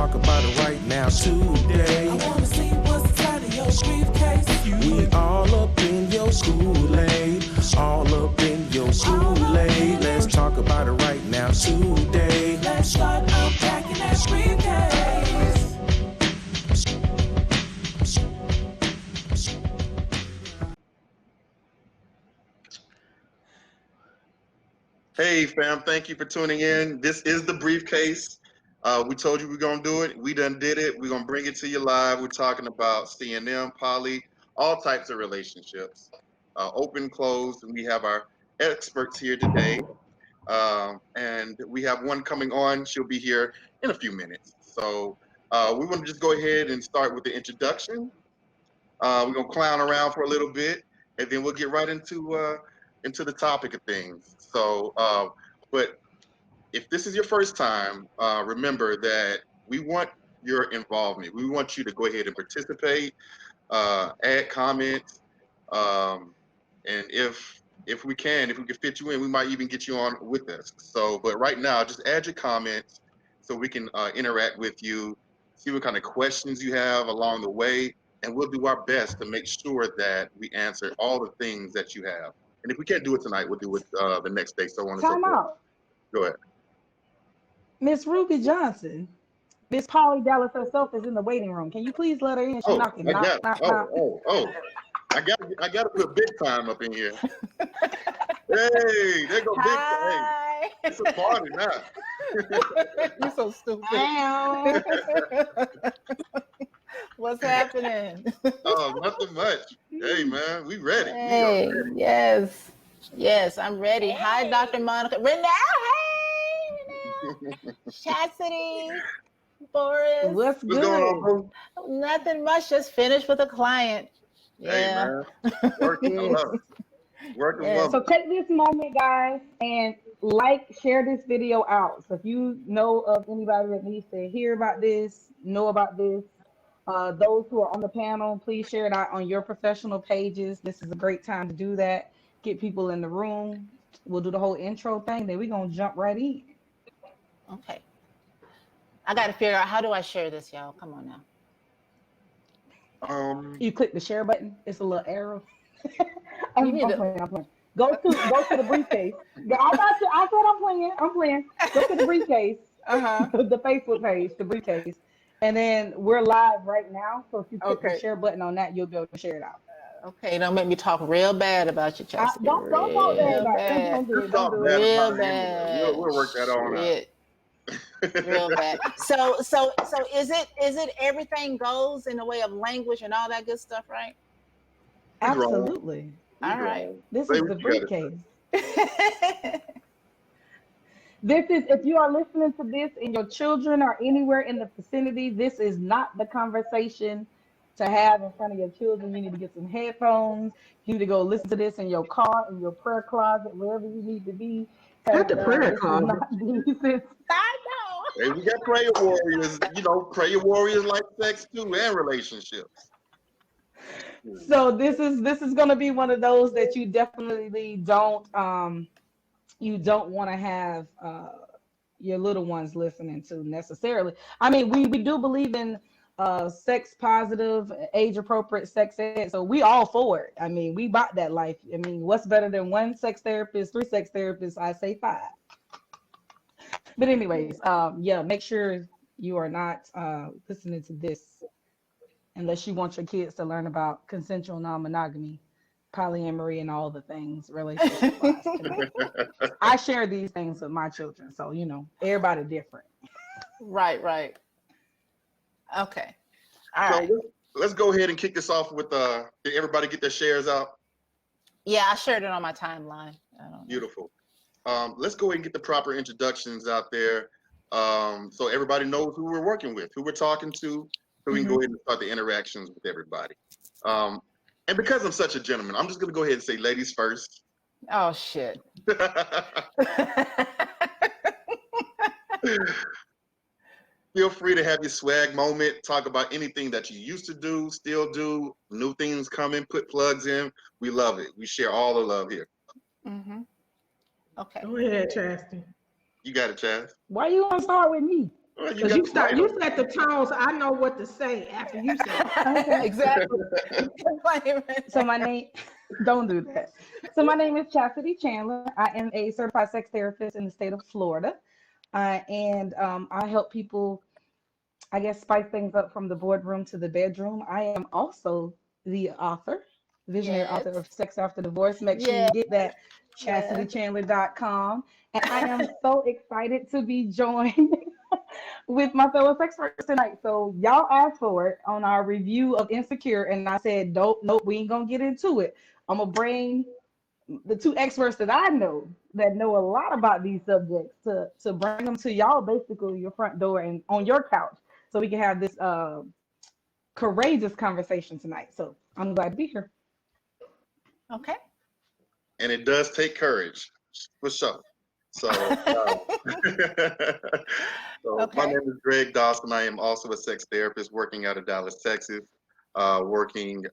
talk about it right now today. I wanna see what's inside of your briefcase. We all up in your Kool-Aid, all up in your Kool-Aid. Let's talk about it right now today. Let's start unpacking that briefcase. Hey fam, thank you for tuning in. This is the briefcase. We told you we're gonna do it. We done did it. We're gonna bring it to you live. We're talking about CNM, Poly, all types of relationships, open, closed, and we have our experts here today. And we have one coming on. She'll be here in a few minutes. So we want to just go ahead and start with the introduction. We're gonna clown around for a little bit, and then we'll get right into the topic of things. So, but if this is your first time, remember that we want your involvement. We want you to go ahead and participate, add comments, and if we can fit you in, we might even get you on with us. So, but right now, just add your comments so we can interact with you, see what kind of questions you have along the way, and we'll do our best to make sure that we answer all the things that you have. And if we can't do it tonight, we'll do it the next day. So on and so Time forth. out. Go ahead. Miss Ruby Johnson, Miss Polly Dallas herself is in the waiting room. Can you please let her in? She's knocking. Knock. I got to put big time up in here. Hey, there go big time. Hey, it's a party now. You're so stupid. What's happening? Oh, nothing much. Hey, man, we ready. Hey, we are ready. Yes, I'm ready. Hey. Hi, Dr. Monica. Renee, hey, Chastity, Boris. What's going on, bro? Nothing much. Just finished with a client. Yeah. Hey, man. Working well. Working well. So take this moment, guys, and share this video out. So if you know of anybody that needs to hear about this, know about this, those who are on the panel, please share it out on your professional pages. This is a great time to do that. Get people in the room. We'll do the whole intro thing. Then we're going to jump right in. Okay. I got to figure out, how do I share this, y'all? Come on now. You click the share button. It's a little arrow. I'm playing. Go to the briefcase. I got you. I said I'm playing. Go to the briefcase. The Facebook page, the briefcase. And then we're live right now. So if you click the share button on that, you'll be able to share it out. Okay, don't make me talk real bad about you, Chastity. Don't talk bad. Don't do it. Real bad. We'll work that on out. Real bad. So is it everything goes in the way of language and all that good stuff, right? Absolutely. All right. This is the briefcase. This is, if you are listening to this and your children are anywhere in the vicinity, this is not the conversation to have in front of your children. You need to get some headphones. You need to go listen to this in your car, in your prayer closet, wherever you need to be. Not the prayer closet. I know. Hey, we got prayer warriors. Prayer warriors like sex too, and relationships. So this is going to be one of those that you definitely don't want to have your little ones listening to necessarily. I mean, we do believe in sex positive, age appropriate sex ed, so we all for it. I mean, we bought that life. I mean, what's better than one sex therapist, 3 sex therapists? I say 5. But anyways, make sure you are not listening to this unless you want your kids to learn about consensual non-monogamy, polyamory, and all the things relationship-wise. I share these things with my children, so everybody different. Right. Okay. All right. Let's go ahead and kick this off with did everybody get their shares out? Yeah, I shared it on my timeline. Beautiful. Let's go ahead and get the proper introductions out there, so everybody knows who we're working with, who we're talking to, so we can go ahead and start the interactions with everybody. And because I'm such a gentleman, I'm just going to go ahead and say ladies first. Oh, shit. Feel free to have your swag moment. Talk about anything that you used to do, still do, new things coming, put plugs in. We love it. We share all the love here. Okay. Go ahead, Chastity. You got it, Chaz. Why you want to start with me? Well, you Because got you the start, mic. you set the tone, so I know what to say after you say it. Okay. Exactly. So my name, don't do that. So my name is Chastity Chandler. I am a certified sex therapist in the state of Florida. And I help people, I guess, spice things up from the boardroom to the bedroom. I am also the author, visionary author Yes. of Sex After Divorce. Make sure you Yes. get that, Yes. chastitychandler.com. And I am so excited to be joined with my fellow sex experts tonight. So y'all asked for it on our review of Insecure, and I said, nope, we ain't gonna get into it. I'm gonna bring the two experts that I know that know a lot about these subjects to bring them to y'all, basically your front door and on your couch, so we can have this courageous conversation tonight. So I'm glad to be here. Okay. And it does take courage, for sure. So, so Okay. my name is Greg Dawson. I am also a sex therapist working out of Dallas, Texas, working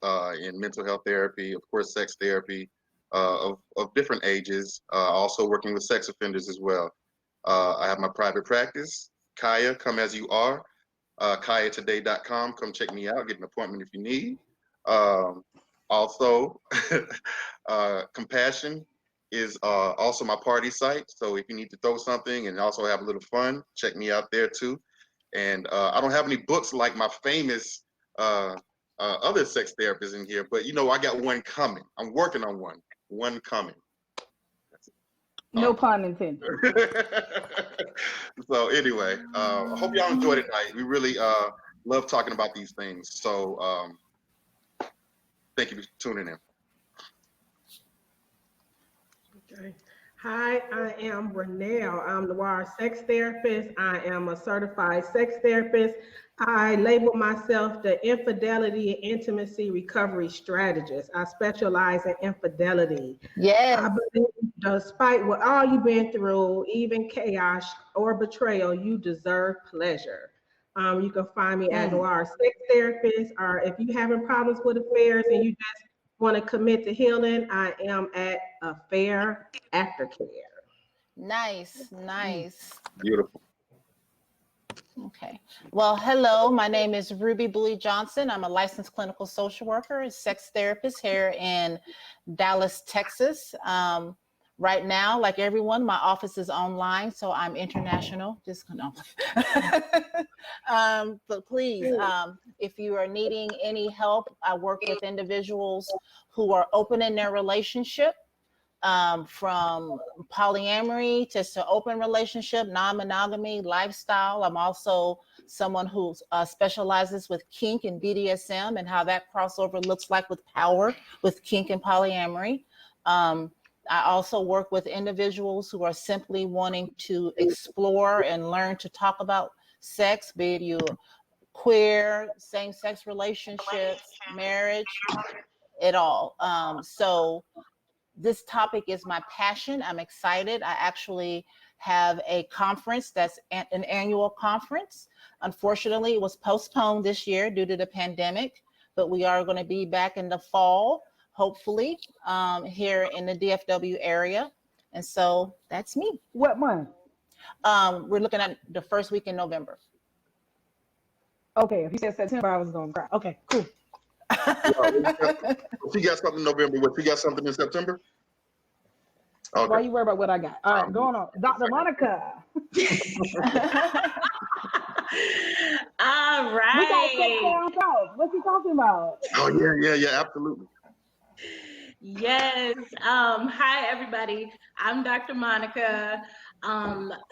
in mental health therapy, of course, sex therapy of different ages, also working with sex offenders as well. I have my private practice, Kaya, come as you are, kayatoday.com. Come check me out, get an appointment if you need. Also, Compassion is also my party site. So if you need to throw something and also have a little fun, check me out there too. And I don't have any books like my famous other sex therapists in here, but I got one coming. I'm working on one coming. No pun intended. So anyway, I hope y'all enjoyed it tonight. We really love talking about these things. So thank you for tuning in. Okay. Hi, I am Renelle. I'm the Noir sex therapist. I am a certified sex therapist. I label myself the infidelity and intimacy recovery strategist. I specialize in infidelity. Yes. I believe despite what all you've been through, even chaos or betrayal, you deserve pleasure. You can find me at Noir Sex Therapist, or if you're having problems with affairs and you just want to commit to healing, I am at Affair Aftercare. Nice. Beautiful. Okay. Well, hello. My name is Ruby Bowie Johnson. I'm a licensed clinical social worker and sex therapist here in Dallas, Texas. Right now, like everyone, my office is online, so I'm international. Just no. But please, if you are needing any help, I work with individuals who are open in their relationship. From polyamory to open relationship, non-monogamy, lifestyle. I'm also someone who specializes with kink and BDSM and how that crossover looks like with power, with kink and polyamory. I also work with individuals who are simply wanting to explore and learn to talk about sex, be it you queer, same-sex relationships, marriage, it all. So this topic is my passion. I'm excited. I actually have a conference that's an annual conference. Unfortunately, it was postponed this year due to the pandemic, but we are going to be back in the fall, hopefully, here in the DFW area. And so that's me. What month? We're looking at the first week in November. Okay, if you said September, I was going to cry. Okay, cool. She got something in November. What? She got something in September? Okay. Why you worry about what I got? All right, going on. Dr. Monica. All We got to right. cut down south. What you talking about? Oh yeah, absolutely. Yes. Hi, everybody. I'm Dr. Monica.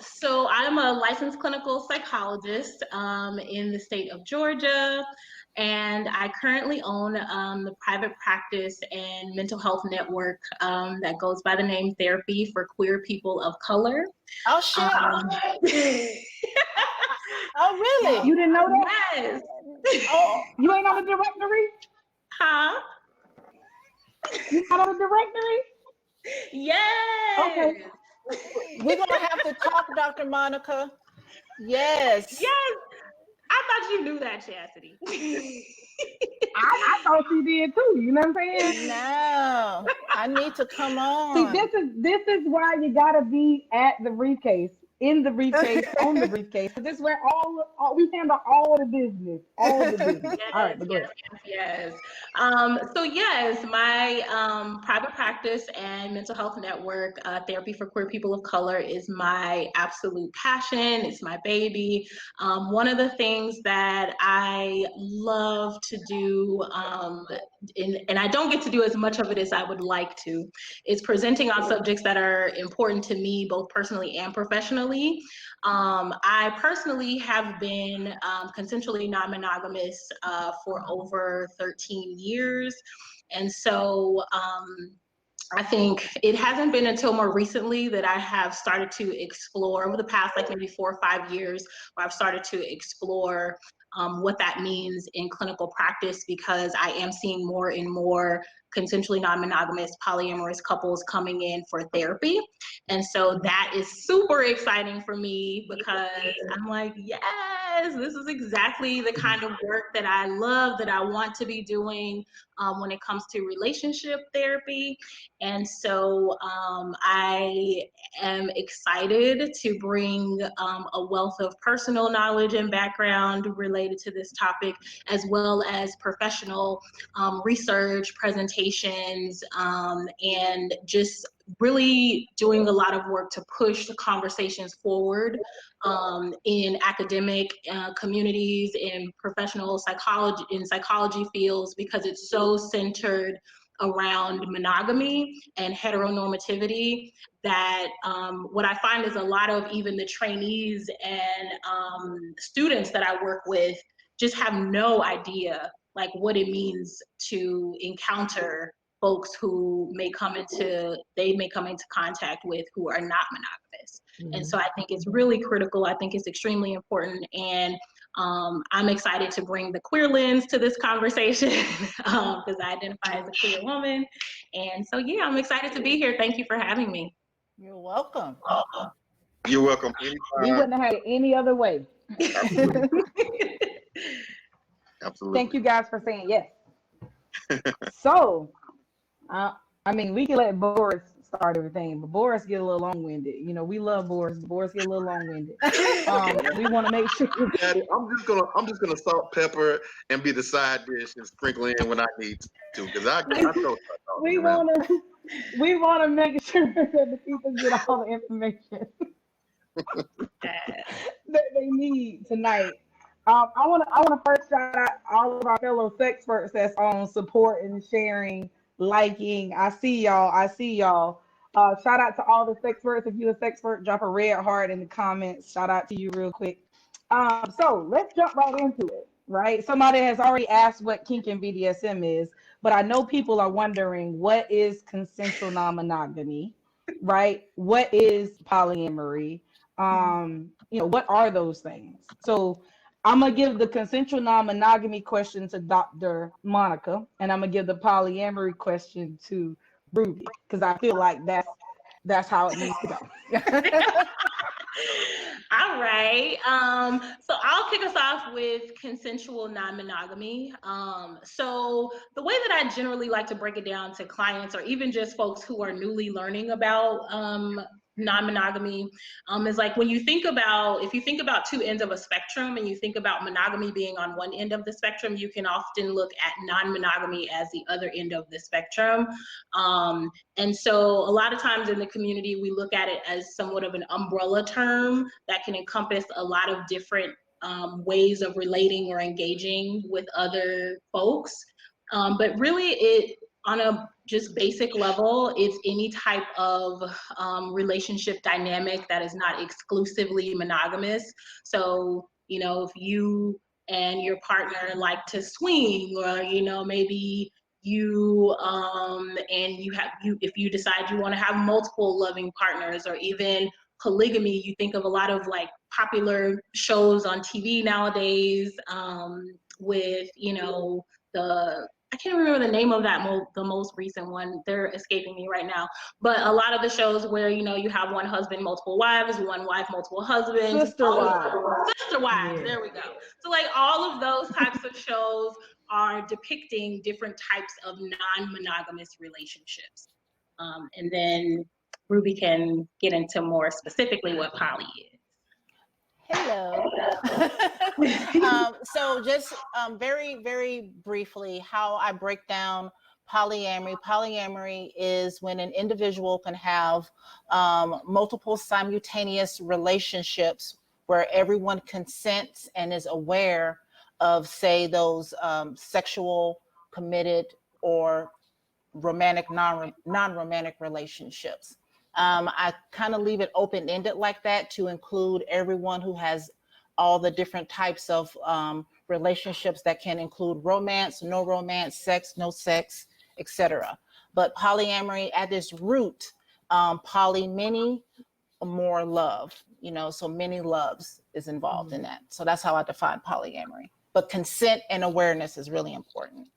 So I'm a licensed clinical psychologist in the state of Georgia, and I currently own the private practice and mental health network that goes by the name Therapy for Queer People of Color. Oh, shit. Oh, really? You didn't know that? Yes. Oh, You ain't on the directory? Huh? You not on the directory? Yes. Okay. we're going to have to talk, Dr. Monica. Yes. Yes. I thought you knew that, Chastity. I thought you did too. You know what I'm saying? No, I need to come on. See, this is why you gotta be at the briefcase in the briefcase, on the briefcase. This is where all we handle all the business, all the business. All right, Yes, but go ahead. yes. So yes, my private practice and mental health network, therapy for queer people of color, is my absolute passion. It's my baby. One of the things that I love to do, and I don't get to do as much of it as I would like to, is presenting on subjects that are important to me, both personally and professionally. I personally have been consensually non-monogamous for over 13 years. And so I think it hasn't been until more recently that I have started to explore, over the past like maybe 4 or 5 years, where I've started to explore what that means in clinical practice, because I am seeing more and more consensually non-monogamous polyamorous couples coming in for therapy. And so that is super exciting for me, because I'm like, yes, this is exactly the kind of work that I love, that I want to be doing when it comes to relationship therapy. And so I am excited to bring a wealth of personal knowledge and background related to this topic, as well as professional research, presentations, and just really doing a lot of work to push the conversations forward in academic communities, in professional psychology, in psychology fields, because it's so centered around monogamy and heteronormativity that what I find is a lot of even the trainees and students that I work with just have no idea like what it means to encounter folks who may come into contact with who are not monogamous. And so I think it's really critical. I think it's extremely important. And I'm excited to bring the queer lens to this conversation because I identify as a queer woman. And so, yeah, I'm excited to be here. Thank you for having me. You're welcome. You're welcome. We Anytime. wouldn't have had it any other way. Absolutely. Thank you guys for saying yes. So, I mean, we can let Boris start everything, but Boris get a little long-winded. You know, we love Boris. Boris get a little long-winded. We want to make sure. I'm just gonna salt, pepper, and be the side dish and sprinkle in when I need to, because I throw we want to make sure that the people get all the information that they need tonight. I want to first shout out all of our fellow sex experts that's on supporting, sharing, liking. I see y'all. Shout out to all the sex experts. If you're a sex expert, drop a red heart in the comments. Shout out to you real quick. So let's jump right into it. Right? Somebody has already asked what kink and BDSM is, but I know people are wondering, what is consensual non-monogamy, right? What is polyamory? What are those things? So I'm gonna give the consensual non-monogamy question to Dr. Monica, and I'm gonna give the polyamory question to Ruby, because I feel like that's how it needs to go. All right. So I'll kick us off with consensual non-monogamy. So the way that I generally like to break it down to clients, or even just folks who are newly learning about non-monogamy, is like if you think about two ends of a spectrum and you think about monogamy being on one end of the spectrum, you can often look at non-monogamy as the other end of the spectrum. And so a lot of times in the community, we look at it as somewhat of an umbrella term that can encompass a lot of different ways of relating or engaging with other folks. But really, on a just basic level, it's any type of relationship dynamic that is not exclusively monogamous. So, if you and your partner like to swing, or, maybe you if you decide you want to have multiple loving partners, or even polygamy. You think of a lot of like popular shows on TV nowadays with I can't remember the name of the most recent one. They're escaping me right now. But a lot of the shows where, you have one husband, multiple wives, one wife, multiple husbands. Sister wives. Yeah. There we go. So like all of those types of shows are depicting different types of non-monogamous relationships. And then Ruby can get into more specifically what poly is. Hello. So just very, very briefly, how I break down polyamory. Polyamory is when an individual can have multiple simultaneous relationships where everyone consents and is aware of, say, those sexual, committed, or romantic, non-romantic relationships. I kind of leave it open-ended like that to include everyone who has all the different types of relationships that can include romance, no romance, sex, no sex, etc. But polyamory at its root, poly, many, more love, so many loves is involved in that. So that's how I define polyamory. But consent and awareness is really important.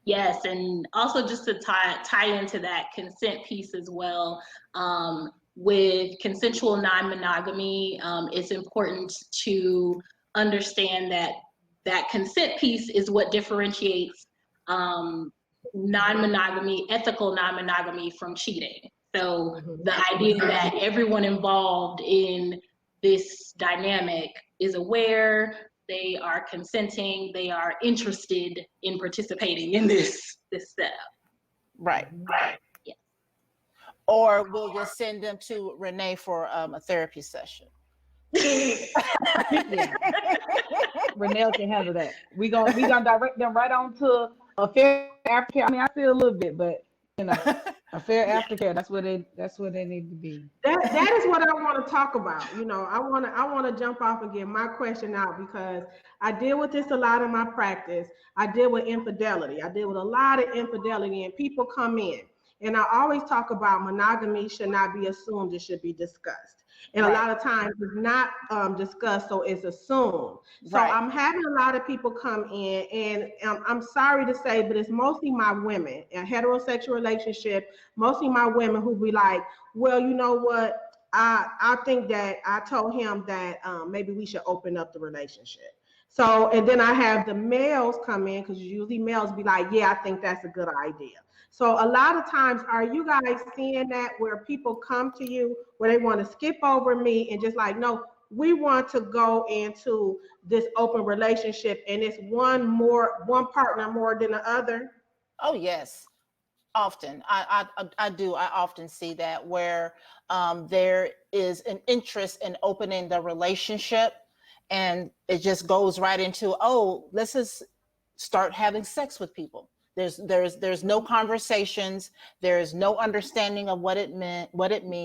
Yes, and also just to tie into that consent piece as well, with consensual non-monogamy, it's important to understand that that consent piece is what differentiates non-monogamy, ethical non-monogamy from cheating. So the idea that everyone involved in this dynamic is aware, they are consenting, they are interested in participating in this setup. Right. Yeah. Or we'll just send them to Renee for a therapy session. Yeah. Renee can handle that. We gonna direct them right on to a fair aftercare. I mean, I feel a little bit, but a fair aftercare. That's where they need to be. That is what I want to talk about. I want to jump off and get my question out because I deal with this a lot in my practice. I deal with infidelity. I deal with a lot of infidelity, and people come in, and I always talk about monogamy should not be assumed; it should be discussed. And a lot of times it's not discussed, so it's assumed. So I'm having a lot of people come in, and I'm sorry to say, but it's mostly my women, a heterosexual relationship, mostly my women who be like, well, you know what? I think that I told him that maybe we should open up the relationship. So, and then I have the males come in, because usually males be like, yeah, I think that's a good idea. So a lot of times, are you guys seeing that where people come to you where they want to skip over me and just like, no, we want to go into this open relationship and it's one partner more than the other? Oh, yes. Often. I do. I often see that where there is an interest in opening the relationship and it just goes right into, oh, let's just start having sex with people. There's no conversations. There's no understanding of what it means.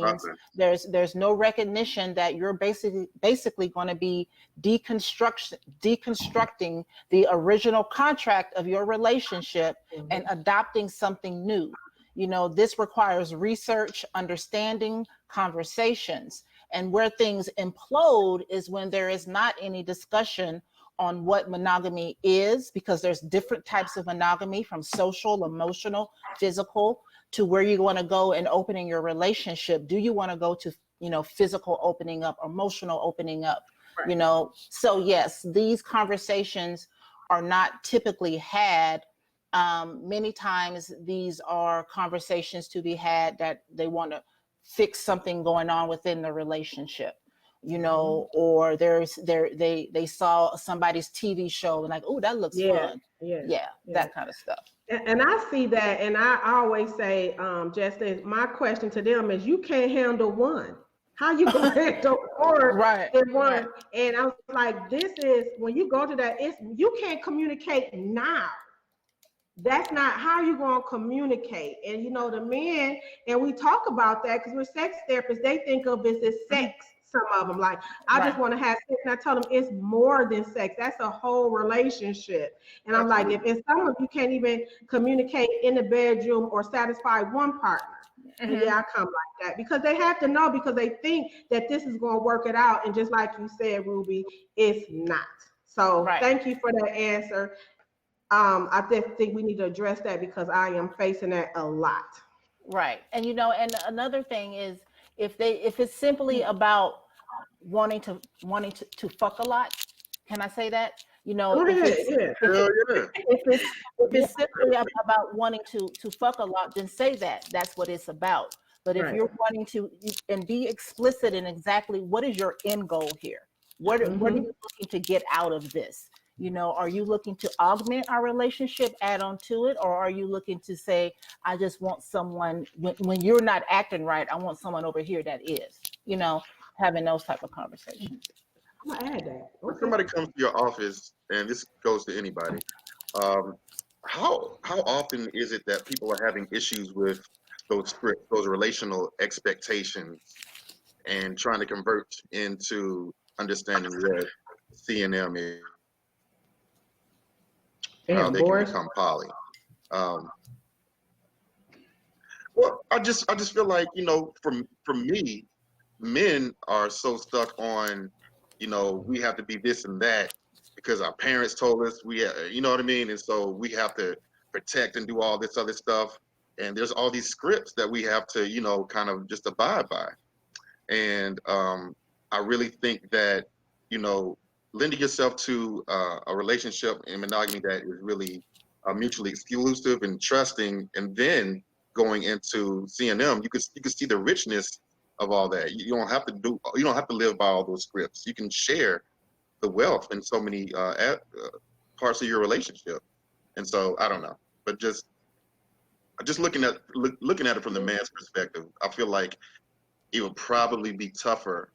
Okay. There's no recognition that you're basically going to be deconstructing the original contract of your relationship and adopting something new. This requires research, understanding, conversations, and where things implode is when there is not any discussion on what monogamy is, because there's different types of monogamy, from social, emotional, physical, to where you want to go and opening your relationship. Do you want to go to, physical opening up, emotional opening up, Right. So yes, these conversations are not typically had. Many times these are conversations to be had that they want to fix something going on within the relationship. Or they saw somebody's TV show and like, oh, that looks fun. Yeah, that kind of stuff. And I see that, and I always say, Justin, my question to them is, you can't handle one. How you gonna handle four in one? Right. And I was like, this is, when you go to that, you can't communicate now. That's not how you going to communicate. And the men, and we talk about that because we're sex therapists, they think of this as sex. Some of them, like, I just want to have sex. And I tell them it's more than sex. That's a whole relationship. And I'm like, if some of you can't even communicate in the bedroom or satisfy one partner, I come like that, because they have to know, because they think that this is going to work it out. And just like you said, Ruby, it's not. So thank you for that answer. I think we need to address that, because I am facing that a lot. Right. And and another thing is, if it's simply about wanting to fuck a lot, can I say that? If it's simply about wanting to fuck a lot, then say that. That's what it's about. But if Right. you're wanting to and be explicit in exactly what is your end goal here, what are you looking to get out of this? You know, are you looking to augment our relationship, add on to it, or are you looking to say, I just want someone when you're not acting right, I want someone over here that is, you know, having those type of conversations. I'm gonna add that. When Okay. somebody comes to your office, and this goes to anybody, how often is it that people are having issues with those scripts, those relational expectations, and trying to convert into understanding what CNM is, how And they can Boris. become poly? Um, well, I just feel like, you know, for me, men are so stuck on, you know, we have to be this and that because our parents told us you know what I mean, and so we have to protect and do all this other stuff, and there's all these scripts that we have to, you know, kind of just abide by. And I really think that, you know, lending yourself to a relationship in monogamy that is really mutually exclusive and trusting, and then going into CNM, you can see the richness of all that. You don't have to live by all those scripts. You can share the wealth in so many parts of your relationship. And so I don't know, but just looking at it from the man's perspective, I feel like it would probably be tougher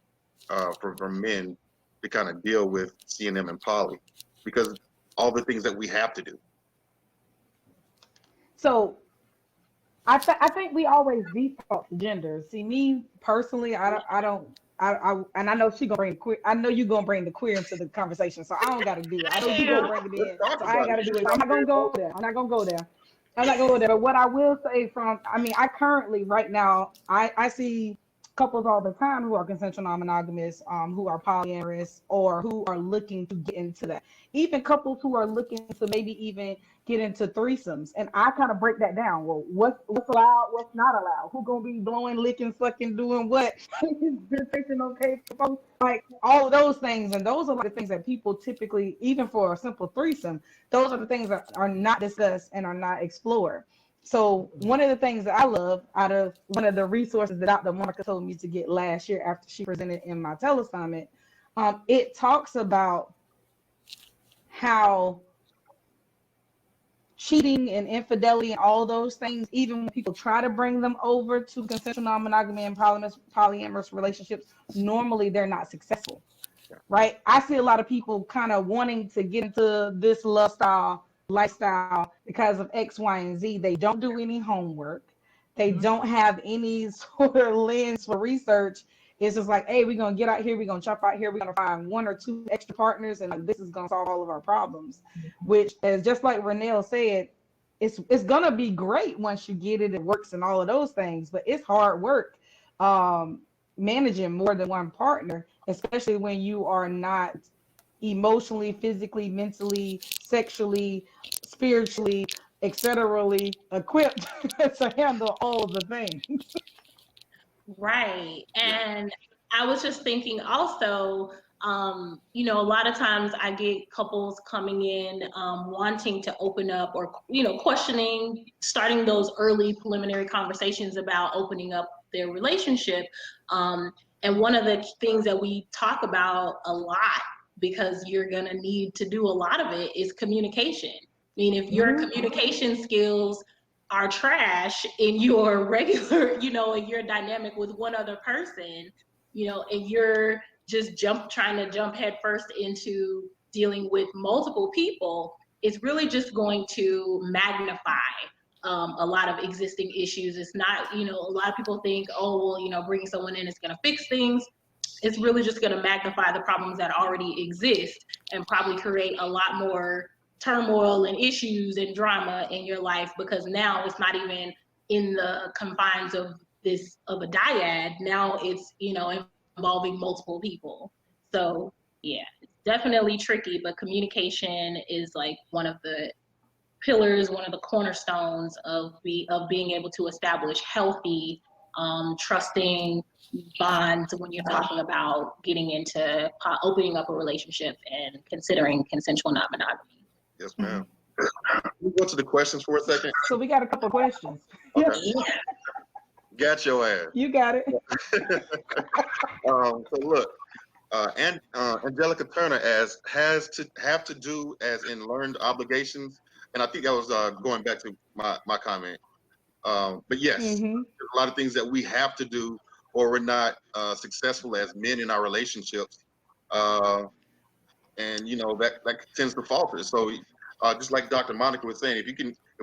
for men to kind of deal with CNM and poly because all the things that we have to do. So I think we always default to gender. See, me personally, and I know she gonna bring queer. I know you gonna bring the queer into the conversation, so I don't got to do it. I know you gonna bring it in, so I ain't got to do it. So I'm not gonna go there. I'm not gonna go there. But what I will say I currently right now, I see couples all the time who are consensual non-monogamous, who are polyamorous, or who are looking to get into that. Even couples who are looking to maybe even get into threesomes. And I kind of break that down. Well, what's allowed, what's not allowed? Who gonna be blowing, licking, sucking, doing what? Is visitation okay for folks? Like all of those things. And those are like the things that people typically, even for a simple threesome, those are the things that are not discussed and are not explored. So one of the things that I love out of one of the resources that Dr. Monica told me to get last year after she presented in my telesummit, it talks about how cheating and infidelity and all those things, even when people try to bring them over to consensual non-monogamy and polyamorous relationships, normally they're not successful, right? I see a lot of people kind of wanting to get into this lifestyle because of X, Y, and Z. They don't do any homework. They don't have any sort of lens for research. It's just like, hey, we're going to get out here. We're going to chop out here. We're going to find one or two extra partners. And like, this is going to solve all of our problems, which is just like Renelle said, it's going to be great once you get it. It works and all of those things, but it's hard work managing more than one partner, especially when you are not emotionally, physically, mentally, sexually, spiritually, etc. equipped to handle all of the things. Right. And I was just thinking also, you know, a lot of times I get couples coming in wanting to open up or, you know, questioning, starting those early preliminary conversations about opening up their relationship. And one of the things that we talk about a lot, because you're going to need to do a lot of it, is communication. I mean, if your communication skills are trash in your regular, you know, in your dynamic with one other person, you know, and you're just trying to jump head first into dealing with multiple people, it's really just going to magnify a lot of existing issues. It's not, you know, a lot of people think, oh, well, you know, bringing someone in is going to fix things. It's really just going to magnify the problems that already exist and probably create a lot more turmoil and issues and drama in your life, because now it's not even in the confines of a dyad. Now it's, you know, involving multiple people. So yeah, it's definitely tricky, but communication is like one of the pillars, one of the cornerstones of being able to establish healthy, trusting bonds when you're talking about getting into opening up a relationship and considering consensual non-monogamy. Yes, ma'am. Can we go to the questions for a second? So we got a couple of questions. Okay. Yeah. Got your ass. You got it. So look, Angelica Turner as have to do as in learned obligations, and I think that was going back to my comment. But yes, Mm-hmm. there's a lot of things that we have to do, or we're not successful as men in our relationships, and that tends to falter. So, just like Dr. Monica was saying, if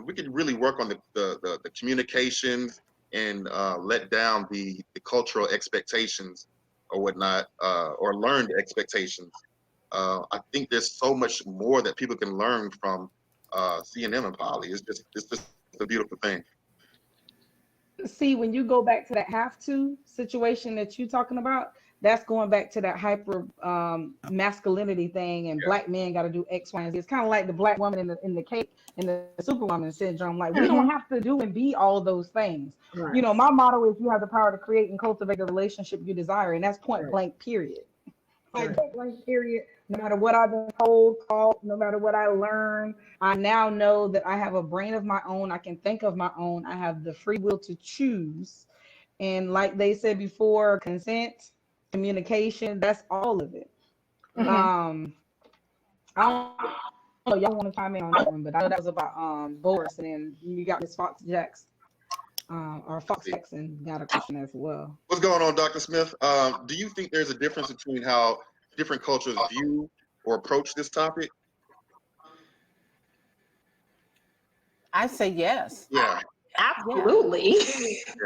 we can really work on the communications and let down the cultural expectations or whatnot, or learned expectations, I think there's so much more that people can learn from CNM and Poly. It's just a beautiful thing. See, when you go back to that have to situation that you're talking about, that's going back to that hyper masculinity thing, and Yeah. black men got to do X, Y, and Z. It's kind of like the black woman in the cake in the superwoman syndrome. Like, we don't have to do and be all those things. Right. You know, my motto is you have the power to create and cultivate the relationship you desire, and that's point Right. blank, period. Like, Right. point blank, period. No matter what I've been told, taught, no matter what I learned, I now know that I have a brain of my own. I can think of my own. I have the free will to choose. And like they said before, consent, communication, that's all of it. Mhm. I don't know, y'all want to chime in on that one, but I know that was about Boris, and then you got Miss Fox Jackson, or Fox Jackson got a question as well. What's going on, Dr. Smith? Do you think there's a difference between how different cultures view or approach this topic? I say yes. Yeah. Absolutely.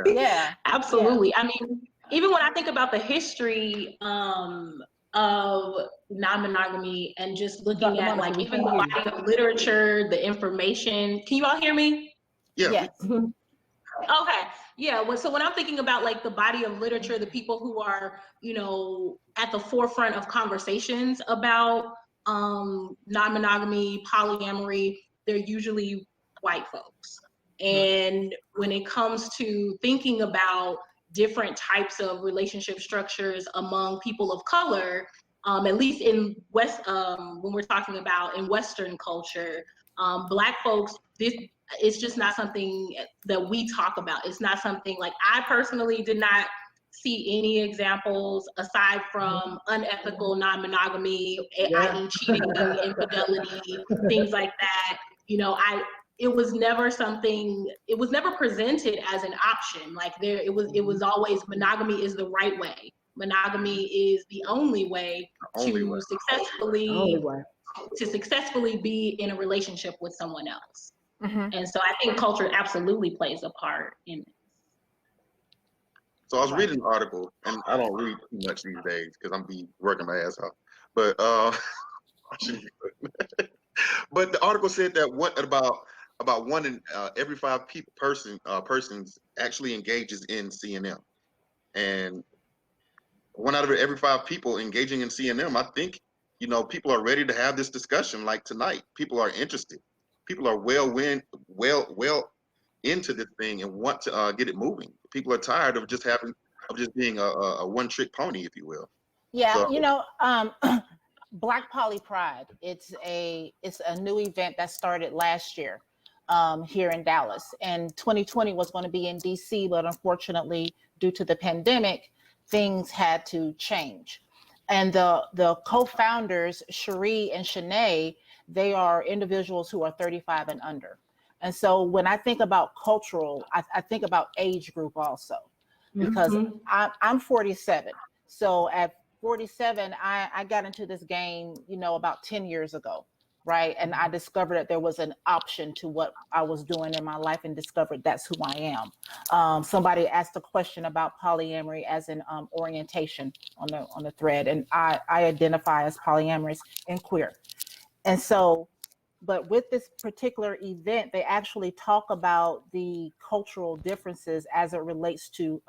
Yeah. Absolutely. I mean, even when I think about the history of non-monogamy and just looking Dr. at Monica, like we even can't the hear you. body of literature, the information. Can you all hear me? Yeah. Yes. Okay. Yeah. So when I'm thinking about like the body of literature, the people who are, at the forefront of conversations about non-monogamy, polyamory, they're usually white folks. And when it comes to thinking about different types of relationship structures among people of color, at least in when we're talking about in Western culture, Black folks, it's just not something that we talk about. It's not something, like, I personally did not see any examples aside from unethical non-monogamy, i.e. cheating, infidelity, things like that. It was never presented as an option. Like, it was always monogamy is the right way. Monogamy is the only way to successfully be in a relationship with someone else. Mhm. And so I think culture absolutely plays a part in it. So I was reading an article, and I don't read too much these days because I'm be working my ass off. But I shouldn't be. But the article said that about one in every five persons actually engages in CNM, and one out of every five people engaging in CNM, I think, people are ready to have this discussion like tonight. People are interested. People are well into this thing and want to get it moving. People are tired of just being a one-trick pony, if you will. Yeah, So, Black Poly Pride. It's a new event that started last year here in Dallas, and 2020 was going to be in DC, but unfortunately, due to the pandemic, things had to change. And the co-founders, Cherie and Shanae, they are individuals who are 35 and under. And so when I think about cultural, I think about age group also, because I'm 47. So at 47, I got into this game, about 10 years ago, right? And I discovered that there was an option to what I was doing in my life, and discovered that's who I am. Somebody asked a question about polyamory as an orientation on the thread, and I identify as polyamorous and queer. And so, but with this particular event, they actually talk about the cultural differences as it relates to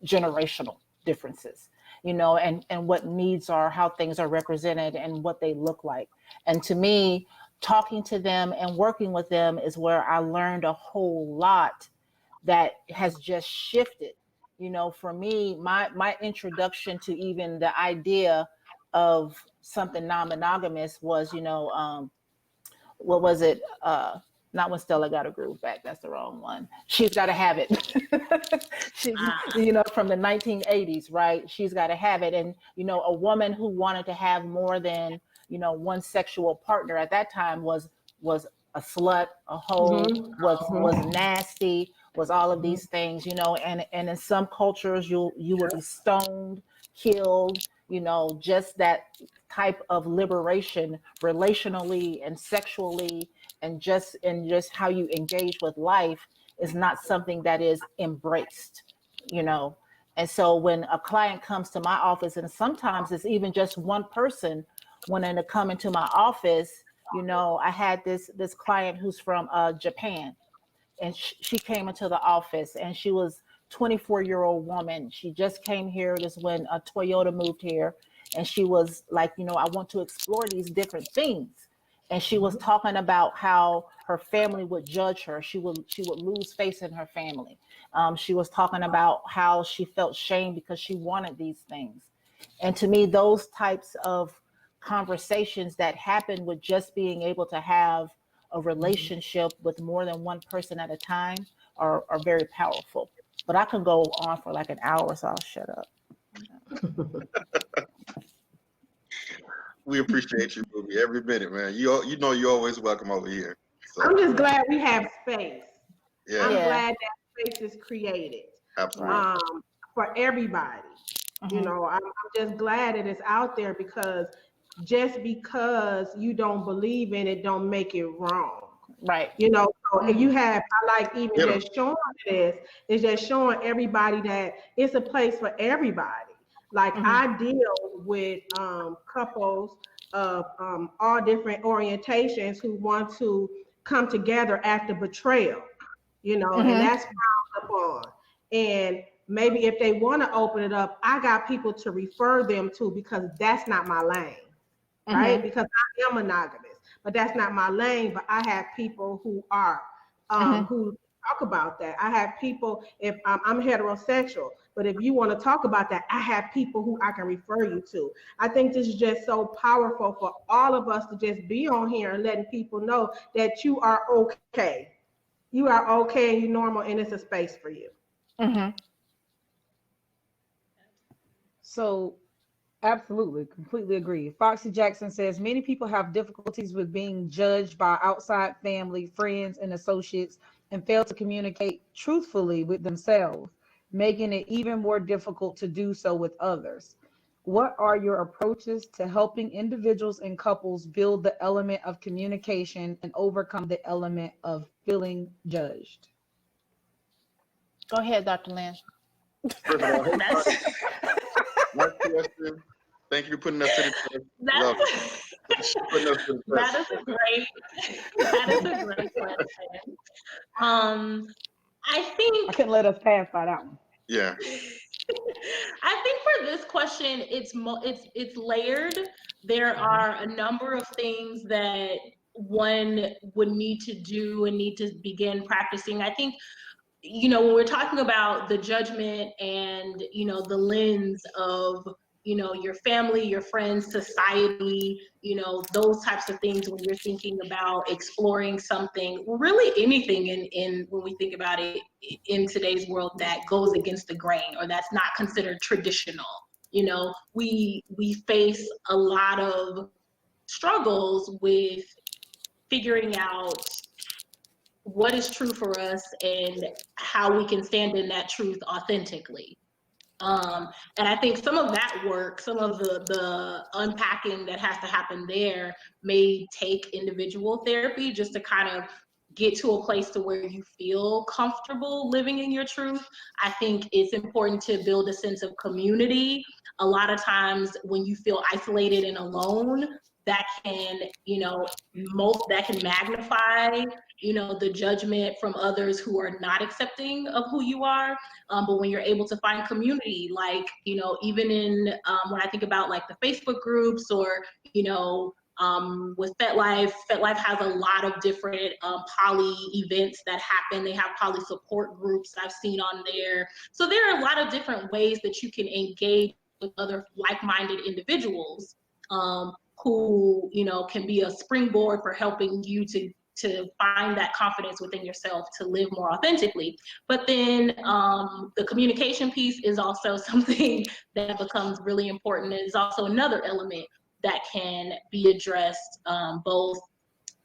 generational differences, and what needs are, how things are represented, and what they look like. And to me, talking to them and working with them is where I learned a whole lot that has just shifted. For me, my introduction to even the idea of something non-monogamous was, what was it? Not when Stella got her groove back. That's the wrong one. She's got to have it. She's, from the 1980s, right? She's got to have it. And, a woman who wanted to have more than, one sexual partner at that time was a slut, a hoe, was nasty, was all of these things, and in some cultures you would be stoned, killed, just that type of liberation relationally and sexually and just how you engage with life is not something that is embraced, And so when a client comes to my office, and sometimes it's even just one person wanting to come into my office, I had this client who's from Japan, and she came into the office, and she was 24-year-old woman. She just came here. This is when Toyota moved here, and she was like, I want to explore these different things. And she was talking about how her family would judge her. She would lose face in her family. She was talking about how she felt shame because she wanted these things. And to me, those types of conversations that happen with just being able to have a relationship with more than one person at a time are very powerful. But I can go on for like an hour, so I'll shut up. We appreciate you, Ruby, every minute, man. You're always welcome over here. So. I'm just glad we have space. Yeah. I'm glad that space is created. Absolutely. For everybody. I'm just glad that it's out there, because just because you don't believe in it don't make it wrong. Right. So you have, I like even just showing this, is just showing everybody that it's a place for everybody. Like I deal with couples of all different orientations who want to come together after betrayal, and that's frowned upon. And maybe if they want to open it up, I got people to refer them to, because that's not my lane, right? Because I am monogamous, but that's not my lane. But I have people who are, who talk about that. I have people, if I'm heterosexual, but if you want to talk about that, I have people who I can refer you to. I think this is just so powerful for all of us to just be on here and letting people know that you are okay. You are okay and you're normal, and it's a space for you. So, absolutely, completely agree. Foxy Jackson says many people have difficulties with being judged by outside family, friends, and associates, and fail to communicate truthfully with themselves, making it even more difficult to do so with others. What are your approaches to helping individuals and couples build the element of communication and overcome the element of feeling judged? Go ahead, Dr. Lynn. First of all, nice question. Thank you for putting us to the test. That is a great question. I think I couldn't let us pass by that one. Yeah. I think for this question, it's layered. There are a number of things that one would need to do and need to begin practicing. I think, when we're talking about the judgment and, the lens of, your family, your friends, society, those types of things, when you're thinking about exploring something, really anything in when we think about it in today's world that goes against the grain or that's not considered traditional, we face a lot of struggles with figuring out what is true for us and how we can stand in that truth authentically. And I think some of that work, some of the unpacking that has to happen there may take individual therapy just to kind of get to a place to where you feel comfortable living in your truth. I think it's important to build a sense of community. A lot of times when you feel isolated and alone, that can, that can magnify, the judgment from others who are not accepting of who you are. But when you're able to find community, like, even in, when I think about like the Facebook groups or, with FetLife has a lot of different poly events that happen. They have poly support groups I've seen on there. So there are a lot of different ways that you can engage with other like-minded individuals who, can be a springboard for helping you to to find that confidence within yourself to live more authentically. But then the communication piece is also something that becomes really important. It is also another element that can be addressed both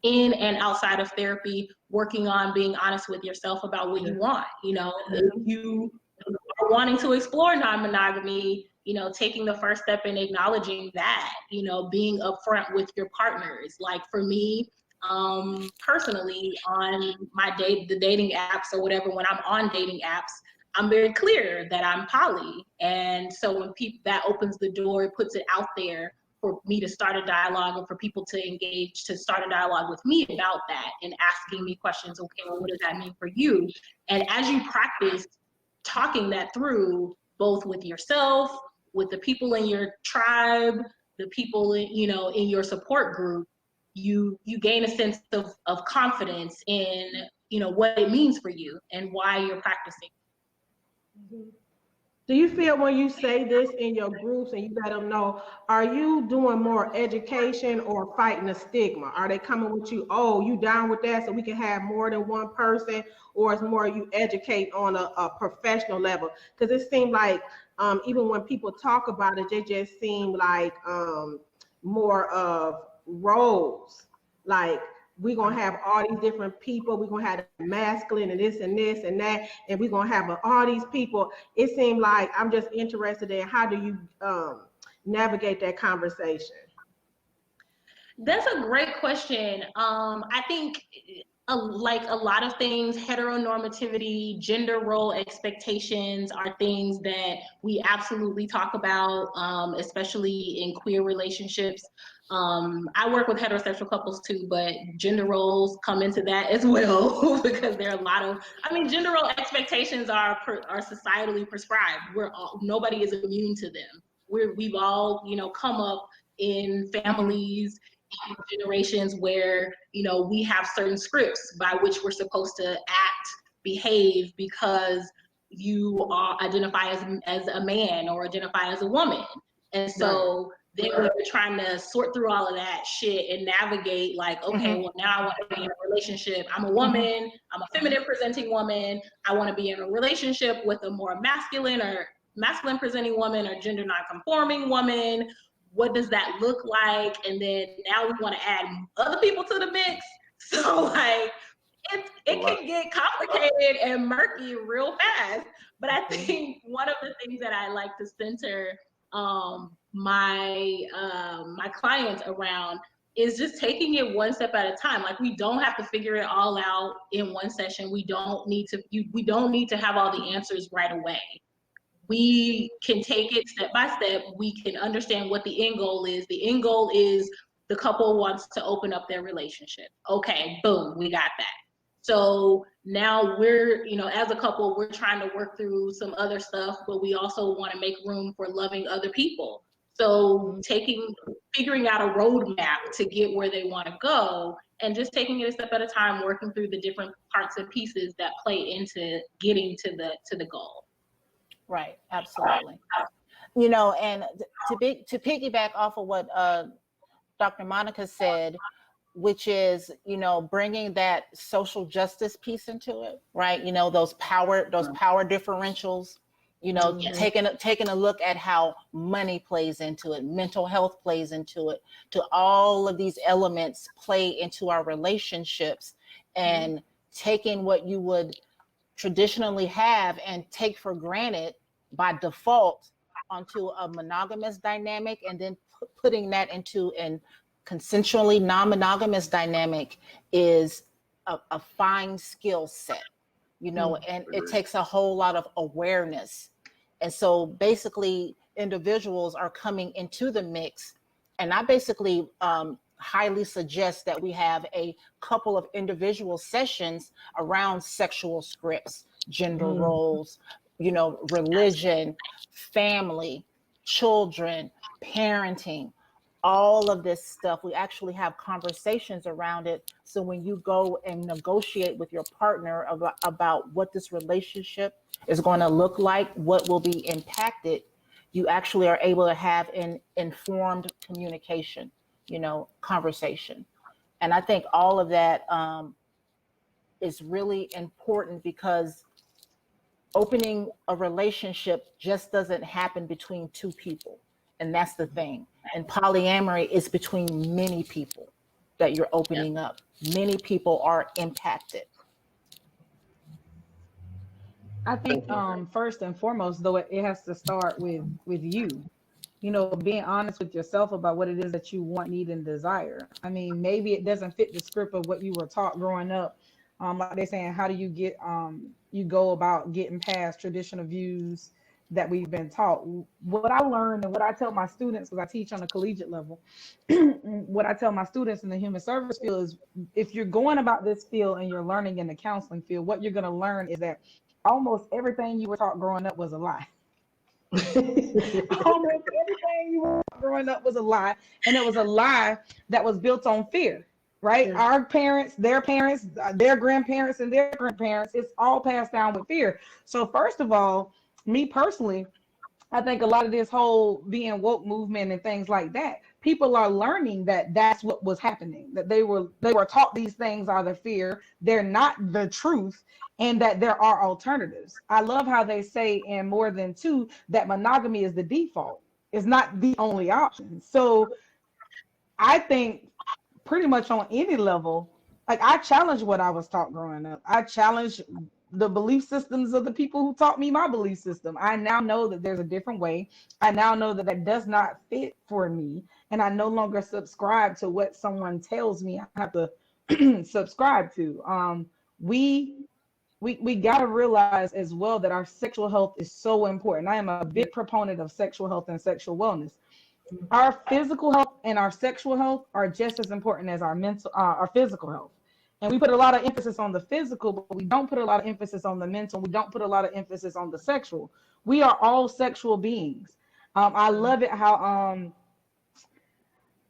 in and outside of therapy, working on being honest with yourself about what you want. You know, if you are wanting to explore non-monogamy, you know, taking the first step in acknowledging that, you know, being upfront with your partners. Like for me, personally, on the dating apps or whatever, when I'm on dating apps, I'm very clear that I'm poly. And so when that opens the door, it puts it out there for me to start a dialogue and for people to engage, to start a dialogue with me about that and asking me questions. Okay, well, what does that mean for you? And as you practice talking that through, both with yourself, with the people in your tribe, the people in your support group, you gain a sense of confidence in what it means for you and why you're practicing. Do you feel when you say this in your groups and you let them know, are you doing more education or fighting a stigma? Are they coming with you, oh, you down with that so we can have more than one person? Or it's more you educate on a professional level? Because it seemed like even when people talk about it, they just seem like more of roles. Like, we're going to have all these different people. We're going to have the masculine and this and that. And we're going to have all these people. It seemed like I'm just interested in how do you navigate that conversation? That's a great question. I think like a lot of things, heteronormativity, gender role expectations are things that we absolutely talk about, especially in queer relationships. I work with heterosexual couples too, but gender roles come into that as well because there are a lot of, gender role expectations are societally prescribed. Nobody is immune to them. We've all, come up in families, in generations where, we have certain scripts by which we're supposed to act, behave because you identify as a man or identify as a woman. And so then when you're trying to sort through all of that shit and navigate, like, okay, well, now I want to be in a relationship. I'm a woman, I'm a feminine presenting woman. I want to be in a relationship with a more masculine presenting woman or gender non-conforming woman. What does that look like? And then now we want to add other people to the mix. So like, it can get complicated and murky real fast. But I think one of the things that I like to center my clients around is just taking it one step at a time. Like, we don't have to figure it all out in one session. We don't need to have all the answers right away. We can take it step by step. We can understand what the end goal is. The end goal is the couple wants to open up their relationship. Okay, boom, we got that. So now we're, as a couple, we're trying to work through some other stuff, but we also want to make room for loving other people. So figuring out a roadmap to get where they want to go and just taking it a step at a time, working through the different parts and pieces that play into getting to the goal. Right, absolutely. And to piggyback off of what Dr. Monica said, which is, bringing that social justice piece into it, right? Those power differentials, taking a look at how money plays into it, mental health plays into it, to all of these elements play into our relationships, and taking what you would traditionally have and take for granted by default onto a monogamous dynamic, and then putting that into an consensually non-monogamous dynamic is a fine skill set, and it takes a whole lot of awareness. And so basically individuals are coming into the mix, and I basically highly suggest that we have a couple of individual sessions around sexual scripts, gender roles, religion, family, children, parenting, all of this stuff. We actually have conversations around it. So when you go and negotiate with your partner about what this relationship is going to look like, what will be impacted, you actually are able to have an informed communication, conversation. And I think all of that is really important, because opening a relationship just doesn't happen between two people. And that's the thing. And polyamory is between many people that you're opening up. Many people are impacted. I think first and foremost, though, it has to start with you. You know, being honest with yourself about what it is that you want, need, and desire. I mean, maybe it doesn't fit the script of what you were taught growing up. Like they're saying, how do you get you go about getting past traditional views that we've been taught? What I learned and what I tell my students, because I teach on a collegiate level, what I tell my students in the human service field is, if you're going about this field and you're learning in the counseling field, what you're going to learn is that almost everything you were taught growing up was a lie. Almost everything you were taught growing up was a lie, and it was a lie that was built on fear, right? Yeah. Our parents, their grandparents, and their grandparents, it's all passed down with fear. So first of all, me personally, I think a lot of this whole being woke movement and things like that, people are learning that that's what was happening, that they were taught these things are the fear, they're not the truth, and that there are alternatives. I love how they say in More Than Two that monogamy is the default. It's not the only option. So I think pretty much on any level, like I challenge what I was taught growing up. I challenge the belief systems of the people who taught me my belief system. I now know that there's a different way. I now know that that does not fit for me, and I no longer subscribe to what someone tells me I have to subscribe to. We got to realize as well that our sexual health is so important. I am a big proponent of sexual health and sexual wellness. Our physical health and our sexual health are just as important as our physical health. And we put a lot of emphasis on the physical, but we don't put a lot of emphasis on the mental. We don't put a lot of emphasis on the sexual. We are all sexual beings. I love it how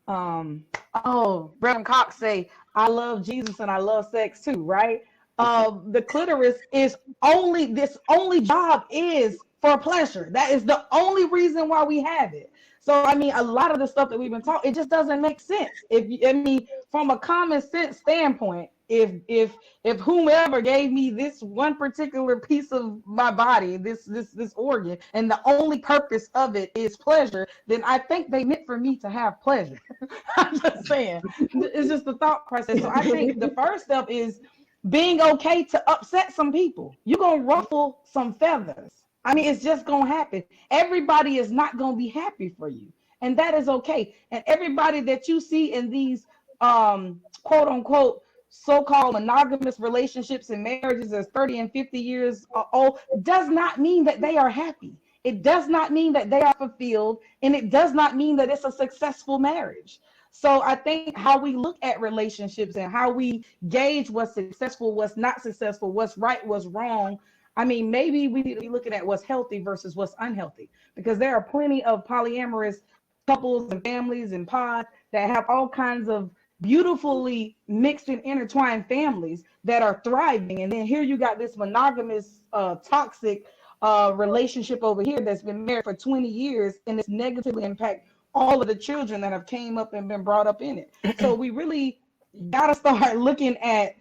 Brennan Cox say, I love Jesus and I love sex too, right? The clitoris is only job is for pleasure. That is the only reason why we have it. So I mean, a lot of the stuff that we've been taught, it just doesn't make sense. From a common sense standpoint, if whomever gave me this one particular piece of my body, this organ, and the only purpose of it is pleasure, then I think they meant for me to have pleasure. I'm just saying, it's just the thought process. So I think the first step is being okay to upset some people. You're gonna ruffle some feathers. I mean, it's just gonna happen. Everybody is not gonna be happy for you, and that is okay. And everybody that you see in these quote unquote so-called monogamous relationships and marriages as 30 and 50 years old does not mean that they are happy. It does not mean that they are fulfilled, and it does not mean that it's a successful marriage. So I think how we look at relationships and how we gauge what's successful, what's not successful, what's right, what's wrong. I mean, maybe we need to be looking at what's healthy versus what's unhealthy, because there are plenty of polyamorous couples and families and pods that have all kinds of beautifully mixed and intertwined families that are thriving. And then here you got this monogamous, toxic relationship over here that's been married for 20 years, and it's negatively impact all of the children that have came up and been brought up in it. So we really got to start looking at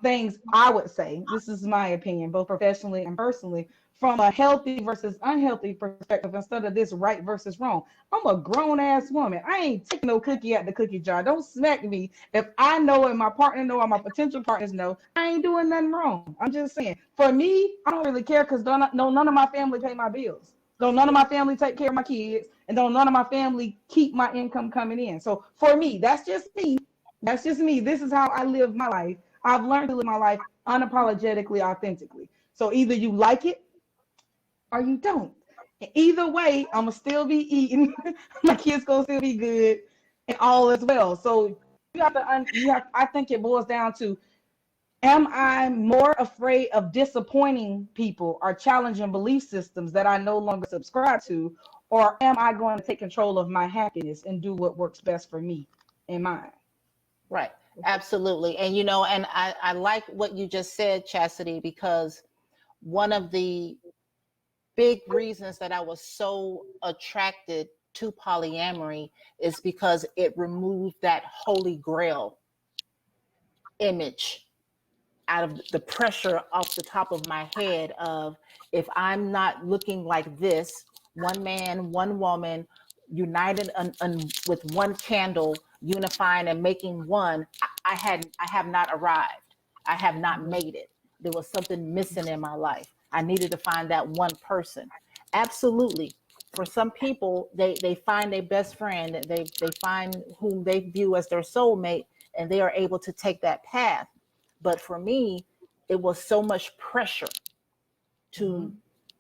things, I would say, this is my opinion, both professionally and personally, from a healthy versus unhealthy perspective instead of this right versus wrong. I'm a grown ass woman. I ain't taking no cookie out the cookie jar. Don't smack me if I know and my partner know or my potential partners know I ain't doing nothing wrong. I'm just saying, for me, I don't really care, because none of my family pay my bills. Don't none of my family take care of my kids, and don't none of my family keep my income coming in. So for me, that's just me. That's just me. This is how I live my life. I've learned to live my life unapologetically, authentically. So either you like it or you don't. Either way, I'm gonna still be eating. My kids gonna still be good, and all as well. So I think it boils down to, am I more afraid of disappointing people or challenging belief systems that I no longer subscribe to, or am I going to take control of my happiness and do what works best for me and mine? Right. Absolutely. And, and I like what you just said, Chastity, because one of the big reasons that I was so attracted to polyamory is because it removed that holy grail image out of the pressure off the top of my head of, if I'm not looking like this, one man, one woman, united with one candle, unifying and making one, I have not arrived. I have not made it. There was something missing in my life. I needed to find that one person. Absolutely. For some people, they find a best friend, they find whom they view as their soulmate, and they are able to take that path. But for me, it was so much pressure to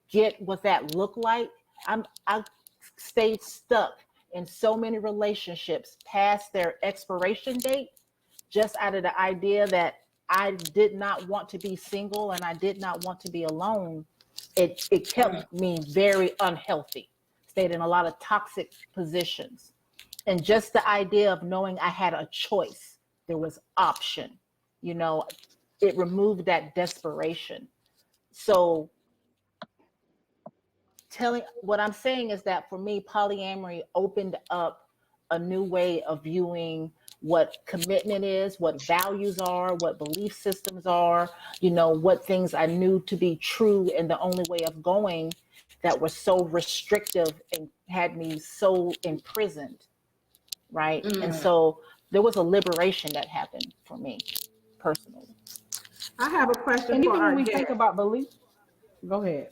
get what that looked like. I stayed stuck in so many relationships past their expiration date, just out of the idea that I did not want to be single and I did not want to be alone. It kept me very unhealthy, stayed in a lot of toxic positions. And just the idea of knowing I had a choice, there was option, it removed that desperation. So what I'm saying is that for me, polyamory opened up a new way of viewing what commitment is, what values are, what belief systems are, what things I knew to be true and the only way of going, that were so restrictive and had me so imprisoned, right? And so there was a liberation that happened for me personally. I have a question And for even when our we guest. think about belief, go ahead.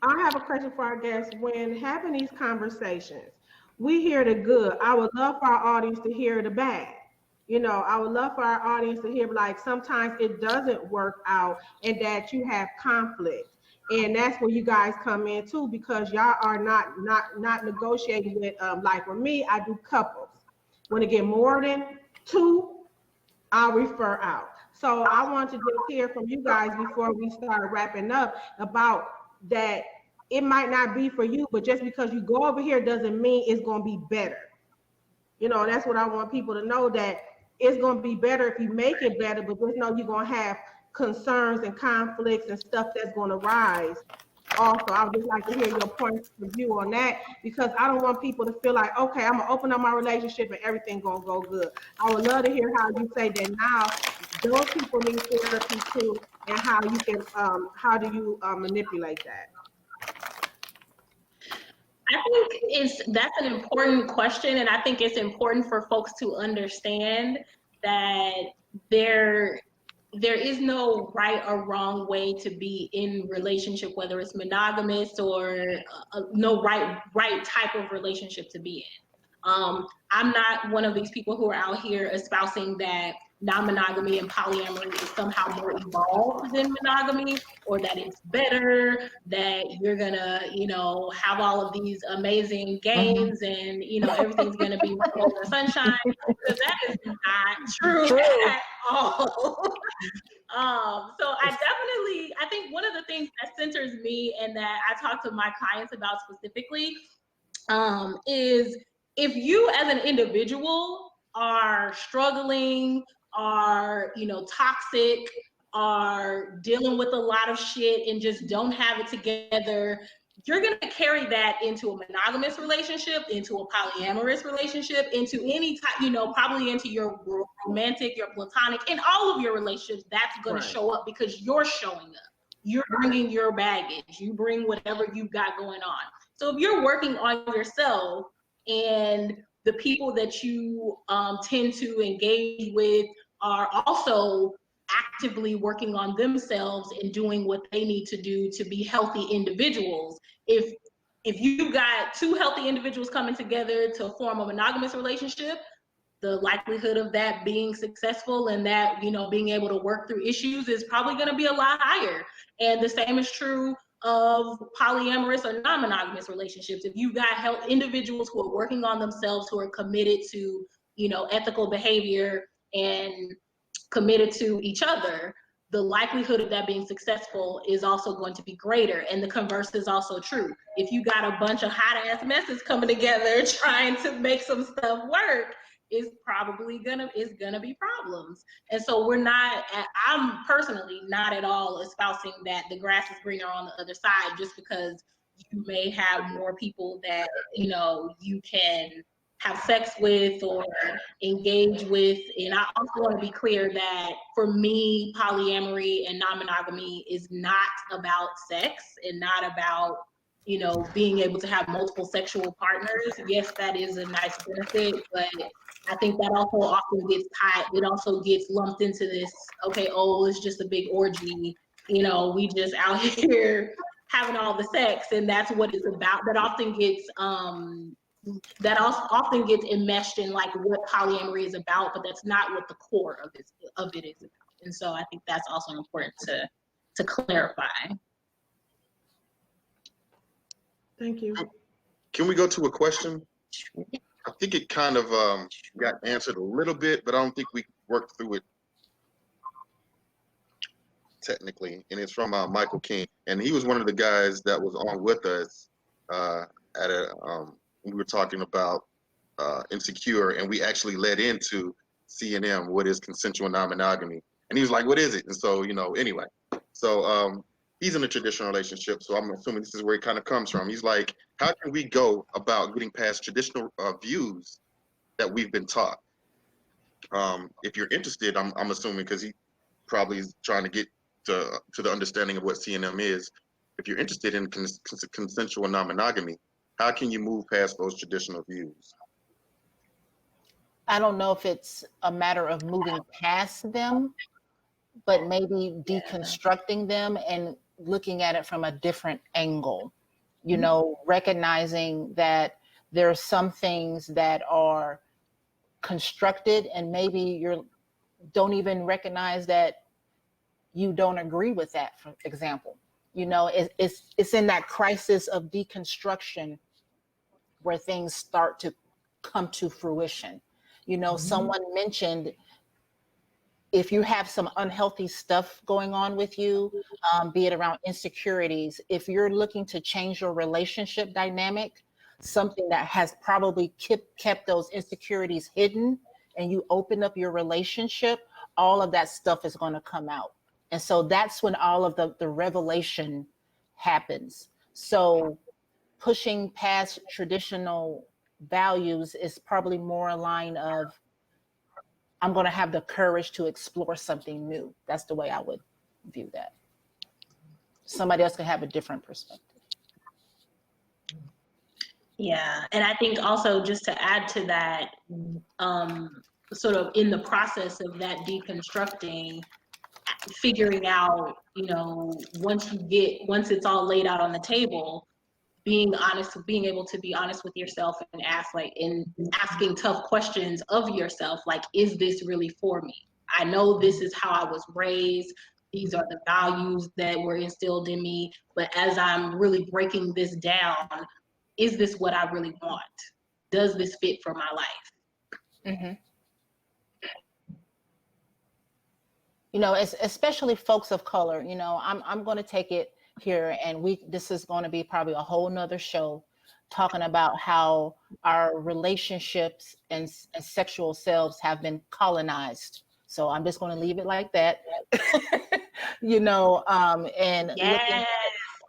I have a question for our guests. When having these conversations, we hear the good. I would love for our audience to hear the bad. I would love for our audience to hear, like, sometimes it doesn't work out and that you have conflict. And that's where you guys come in too, because y'all are not negotiating with, like with me, I do couples. When it get more than two, I'll refer out. So I want to just hear from you guys before we start wrapping up about that. It might not be for you, but just because you go over here doesn't mean it's going to be better. That's what I want people to know, that it's going to be better if you make it better, but just know you're going to have concerns and conflicts and stuff that's going to rise. Also, I would just like to hear your point of view on that, because I don't want people to feel like, okay, I'm gonna open up my relationship and everything gonna go good. I would love to hear how you say that now those people need therapy too, and how do you manipulate that? I think that's an important question, and I think it's important for folks to understand that there is no right or wrong way to be in relationship, whether it's monogamous or no right type of relationship to be in. I'm not one of these people who are out here espousing that non-monogamy and polyamory is somehow more evolved than monogamy, or that it's better, that you're gonna, have all of these amazing games and, everything's gonna be rainbows and sunshine, because that is not true at all. So I think one of the things that centers me and that I talk to my clients about specifically, is if you as an individual are struggling, are, toxic, are dealing with a lot of shit and just don't have it together, you're going to carry that into a monogamous relationship, into a polyamorous relationship, into any type, probably into your romantic, your platonic, in all of your relationships. That's going to show up because you're showing up. You're bringing your baggage. You bring whatever you've got going on. So if you're working on yourself and the people that you tend to engage with are also actively working on themselves and doing what they need to do to be healthy individuals, if you've got two healthy individuals coming together to form a monogamous relationship, the likelihood of that being successful and that, being able to work through issues is probably going to be a lot higher. And the same is true of polyamorous or non-monogamous relationships. If you've got individuals who are working on themselves, who are committed to, ethical behavior and committed to each other, the likelihood of that being successful is also going to be greater. And the converse is also true. If you got a bunch of hot ass messes coming together trying to make some stuff work, is probably gonna be problems. And so I'm personally not at all espousing that the grass is greener on the other side just because you may have more people that you can have sex with or engage with. And I also want to be clear that for me, polyamory and non-monogamy is not about sex and not about, you know, being able to have multiple sexual partners. Yes, that is a nice benefit, but I think that also often gets tied, it also gets lumped into this, okay, oh, it's just a big orgy, you know, we just out here having all the sex, and that's what it's about. That also often gets enmeshed in like what polyamory is about, but that's not what the core of it is about. And so I think that's also important to clarify. Thank you. Can we go to a question? I think it kind of got answered a little bit, but I don't think we worked through it technically. And it's from Michael King, and he was one of the guys that was on with us at a we were talking about Insecure, and we actually led into CNM, what is consensual non-monogamy, and he was like, "What is it?" And so, you know, anyway, so he's in a traditional relationship, so I'm assuming this is where it kind of comes from. He's like, "How can we go about getting past traditional views that we've been taught?" If you're interested, I'm assuming, because he probably is trying to get to the understanding of what CNM is. If you're interested in consensual non-monogamy, how can you move past those traditional views? I don't know if it's a matter of moving past them, but maybe deconstructing them and looking at it from a different angle. You know, recognizing that there are some things that are constructed, and maybe you don't even recognize that you don't agree with that, for example. You know, it's in that crisis of deconstruction where things start to come to fruition. You know, someone mentioned, if you have some unhealthy stuff going on with you, be it around insecurities, if you're looking to change your relationship dynamic, something that has probably kept those insecurities hidden, and you open up your relationship, all of that stuff is going to come out. And so that's when all of the revelation happens. So pushing past traditional values is probably more a line of, I'm going to have the courage to explore something new. That's the way I would view that. Somebody else can have a different perspective. Yeah, and I think also, just to add to that, sort of in the process of that deconstructing, figuring out, you know, once it's all laid out on the table, being honest, being able to be honest with yourself and asking tough questions of yourself, like, is this really for me? I know this is how I was raised. These are the values that were instilled in me. But as I'm really breaking this down, is this what I really want? Does this fit for my life? Mm-hmm. You know, especially folks of color, you know, I'm going to take it here, and this is going to be probably a whole nother show, talking about how our relationships and sexual selves have been colonized. So I'm just going to leave it like that. You know, and looking at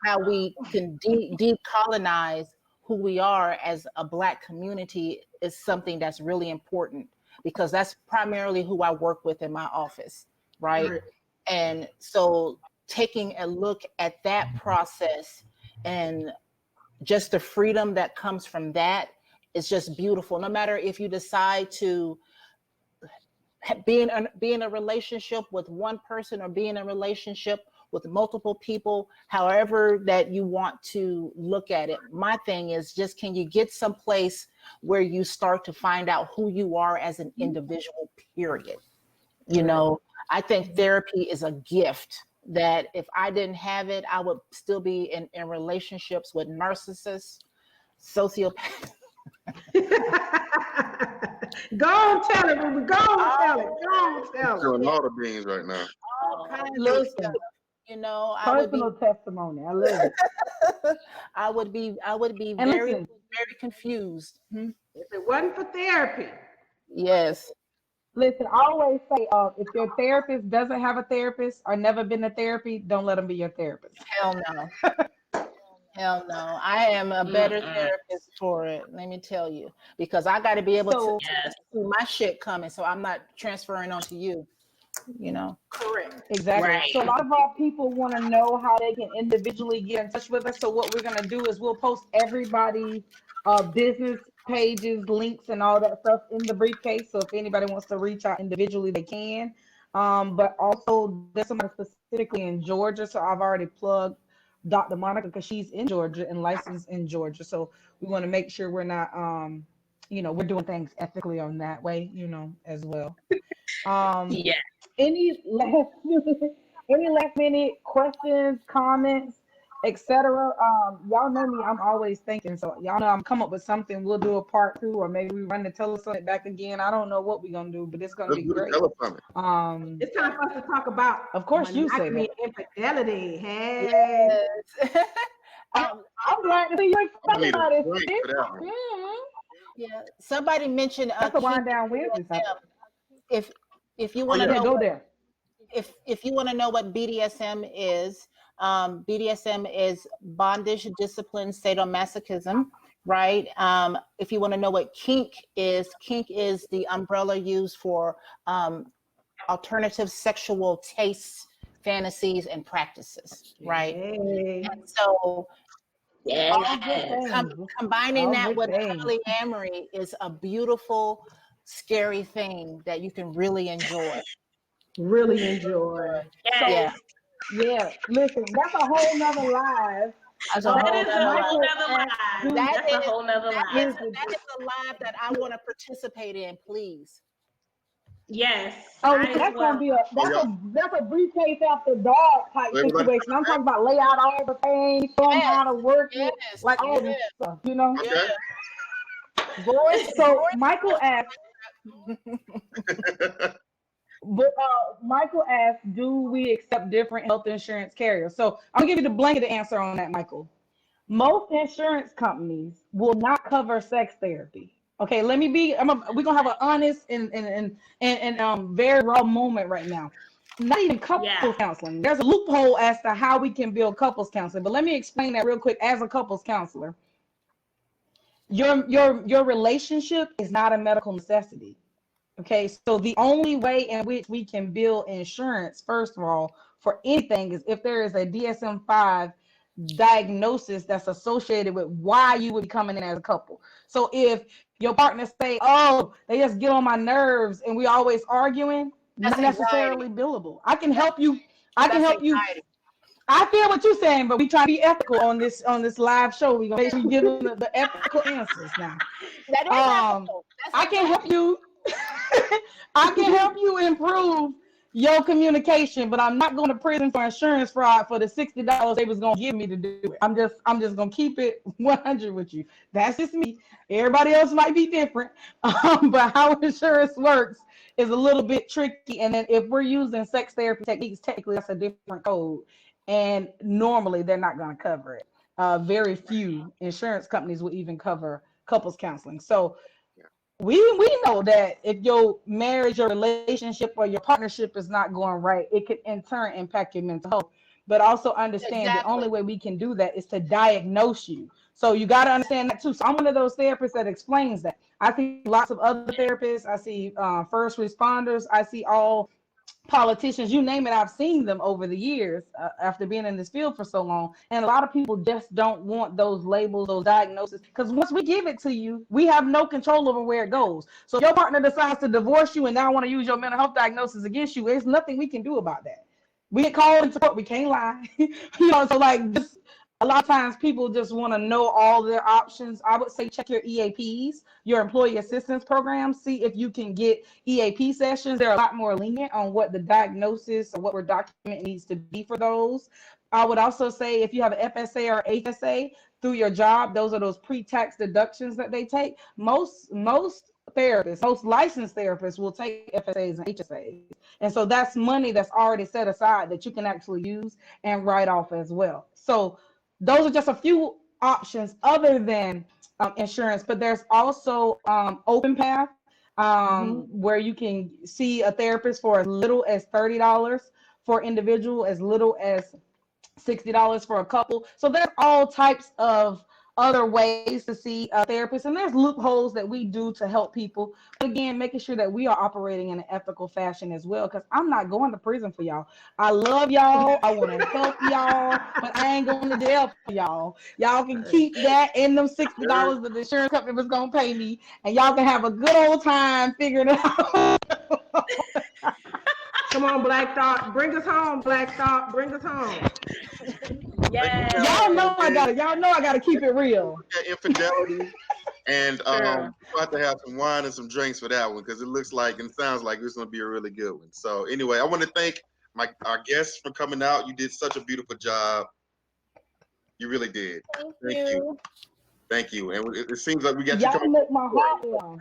how we can decolonize who we are as a Black community is something that's really important, because that's primarily who I work with in my office. Right. And so taking a look at that process and just the freedom that comes from that is just beautiful. No matter if you decide to be in a relationship with one person, or be in a relationship with multiple people, however that you want to look at it. My thing is just, can you get someplace where you start to find out who you are as an individual, period? You know, I think therapy is a gift that if I didn't have it, I would still be in relationships with narcissists, sociopaths. Go on, tell it, Ruby. Go on, tell it. Go on, tell it. Doing all the beans right now. Listen, you know, Personal testimony. I love it. I would be And very, listen, very confused. If it wasn't for therapy. Yes. listen, I always say, if your therapist doesn't have a therapist or never been to therapy, don't let them be your therapist. Hell no. Hell no. I am a better therapist for it. Let me tell you, because I got to be able So to see my shit coming, so I'm not transferring on to you. You know. Correct. exactly. Right. So a lot of our people want to know how they can individually get in touch with us. So what we're gonna do is we'll post everybody's business pages, links, and all that stuff in the briefcase. So if anybody wants to reach out individually, they can. But also there's somebody specifically in Georgia, so I've already plugged Dr. Monica because she's in Georgia and licensed in Georgia. So we want to make sure we're not we're doing things ethically on that way, as well. Um, Yeah. any last any last minute questions, comments, etc. Y'all know me, I'm always thinking, so y'all know I'm come up with something. We'll do a part two, or maybe we run the telesummit back again. I don't know what we're gonna do, but it's gonna Let's be do the great. telesummit. It's time for us to talk about Of course you say monogamy that. and infidelity. Hey. Yes. I'm glad to see you I'm gonna excited need a about it, drink sis. for that one. Yeah. Somebody mentioned That's a kink wind down Wednesday. BDSM. If you Oh want to yeah. Yeah, know go what there. if you want to know what BDSM is, BDSM is bondage, discipline, sadomasochism, right? If you want to know what kink is the umbrella used for alternative sexual tastes, fantasies, and practices, right? Hey. And so All good Yes. things. combining All that good with things. polyamory is a beautiful, scary thing that you can really enjoy. Really enjoy. So Yeah, Yes. yeah, listen, that's a whole nother live. that's a That whole is a nother life. whole Michael nother asked, live. do That That's a is whole nother that is live. here's the that is a live that I want to participate in, please. Yes, oh I no, as that's gonna well. be a Oh that's yeah. a that's a briefcase after dark type So everybody situation. I'm talking about lay out all the things, show them how Yes, to work it, yes, like all this yes, stuff. okay. yes. Boys, So boys. Michael asked, Michael asked, do we accept different health insurance carriers? So I'm gonna give you the blanket answer on that, Michael. Most insurance companies will not cover sex therapy. Okay, let me be. We're gonna have an honest and very raw moment right now. Not even Yeah. couples counseling. There's a loophole as to how we can build couples counseling, but let me explain that real quick. As a couples counselor, your relationship is not a medical necessity. Okay, so the only way in which we can bill insurance, first of all, for anything is if there is a DSM-5 diagnosis that's associated with why you would be coming in as a couple. So if your partner say, "Oh, they just get on my nerves," and we always arguing, That's not anxiety. necessarily billable. I can That's help you. I can that's help you. anxiety. I feel what you're saying, but we try to be ethical on this live show. We gonna make sure we give them the ethical answers now. That is Um, ethical. That's I can help exactly. you. I can help you improve your communication, but I'm not going to prison for insurance fraud for the $60 they was going to give me to do it. I'm just going to keep it 100 with you. That's just me. Everybody else might be different, but how insurance works is a little bit tricky. And then if we're using sex therapy techniques, technically that's a different code, and normally they're not going to cover it. Very few insurance companies will even cover couples counseling. So we know that if your marriage, your relationship, or your partnership is not going right, it could in turn impact your mental health. But also understand the only Exactly. way we can do that is to diagnose you. So you got to understand that too. So I'm one of those therapists that explains that. I see lots of other therapists. I see first responders. I see all politicians, you name it. I've seen them over the years after being in this field for so long, and a lot of people just don't want those labels, those diagnoses, because once we give it to you, we have no control over where it goes. So if your partner decides to divorce you and now want to use your mental health diagnosis against you, there's nothing we can do about that. We get called into court, we can't lie. So like just a lot of times people just want to know all their options. I would say check your EAPs, your employee assistance programs, see if you can get EAP sessions. They're a lot more lenient on what the diagnosis or what your document needs to be for those. I would also say if you have an FSA or HSA through your job, those are those pre-tax deductions that they take. Most therapists, most licensed therapists will take FSAs and HSAs. And so that's money that's already set aside that you can actually use and write off as well. So those are just a few options other than insurance, but there's also Open Path, where you can see a therapist for as little as $30, for individual as little as $60 for a couple. So there's all types of other ways to see a therapist, and there's loopholes that we do to help people. But again, making sure that we are operating in an ethical fashion as well, because I'm not going to prison for y'all. I love y'all. I want to help y'all, but I ain't going to jail for y'all. Y'all can keep that in them $60 that the insurance company was going to pay me, and y'all can have a good old time figuring it out. Come on, Black Thought, bring us home. Black Thought, bring us home. Yes. Y'all know I gotta keep it real. That infidelity, and Sure. we'll have to have some wine and some drinks for that one because it looks like and sounds like it's going to be a really good one. So anyway, I want to thank our guests for coming out. You did such a beautiful job. You really did. Thank you. Thank you. And it seems like we got you Y'all coming. make my heart warm.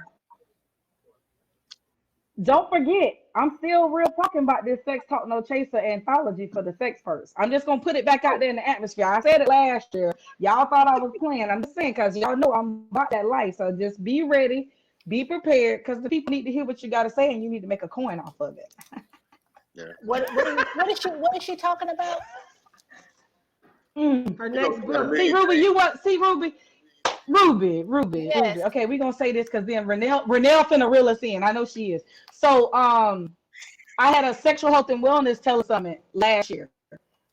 Don't forget, I'm still real talking about this Sex Talk No Chaser anthology for the sex purse. I'm just gonna put it back out there in the atmosphere. I said it last year. Y'all thought I was playing. I'm just saying because y'all know I'm about that life. So just be ready, be prepared, because the people need to hear what you gotta say, and you need to make a coin off of it. Yeah. What is she talking about? Her next book. See, Ruby, you what? See, Ruby. Ruby. Yes. Okay, we're gonna say this because then Renelle finna reel us in. I know she is. So I had a sexual health and wellness telesummit last year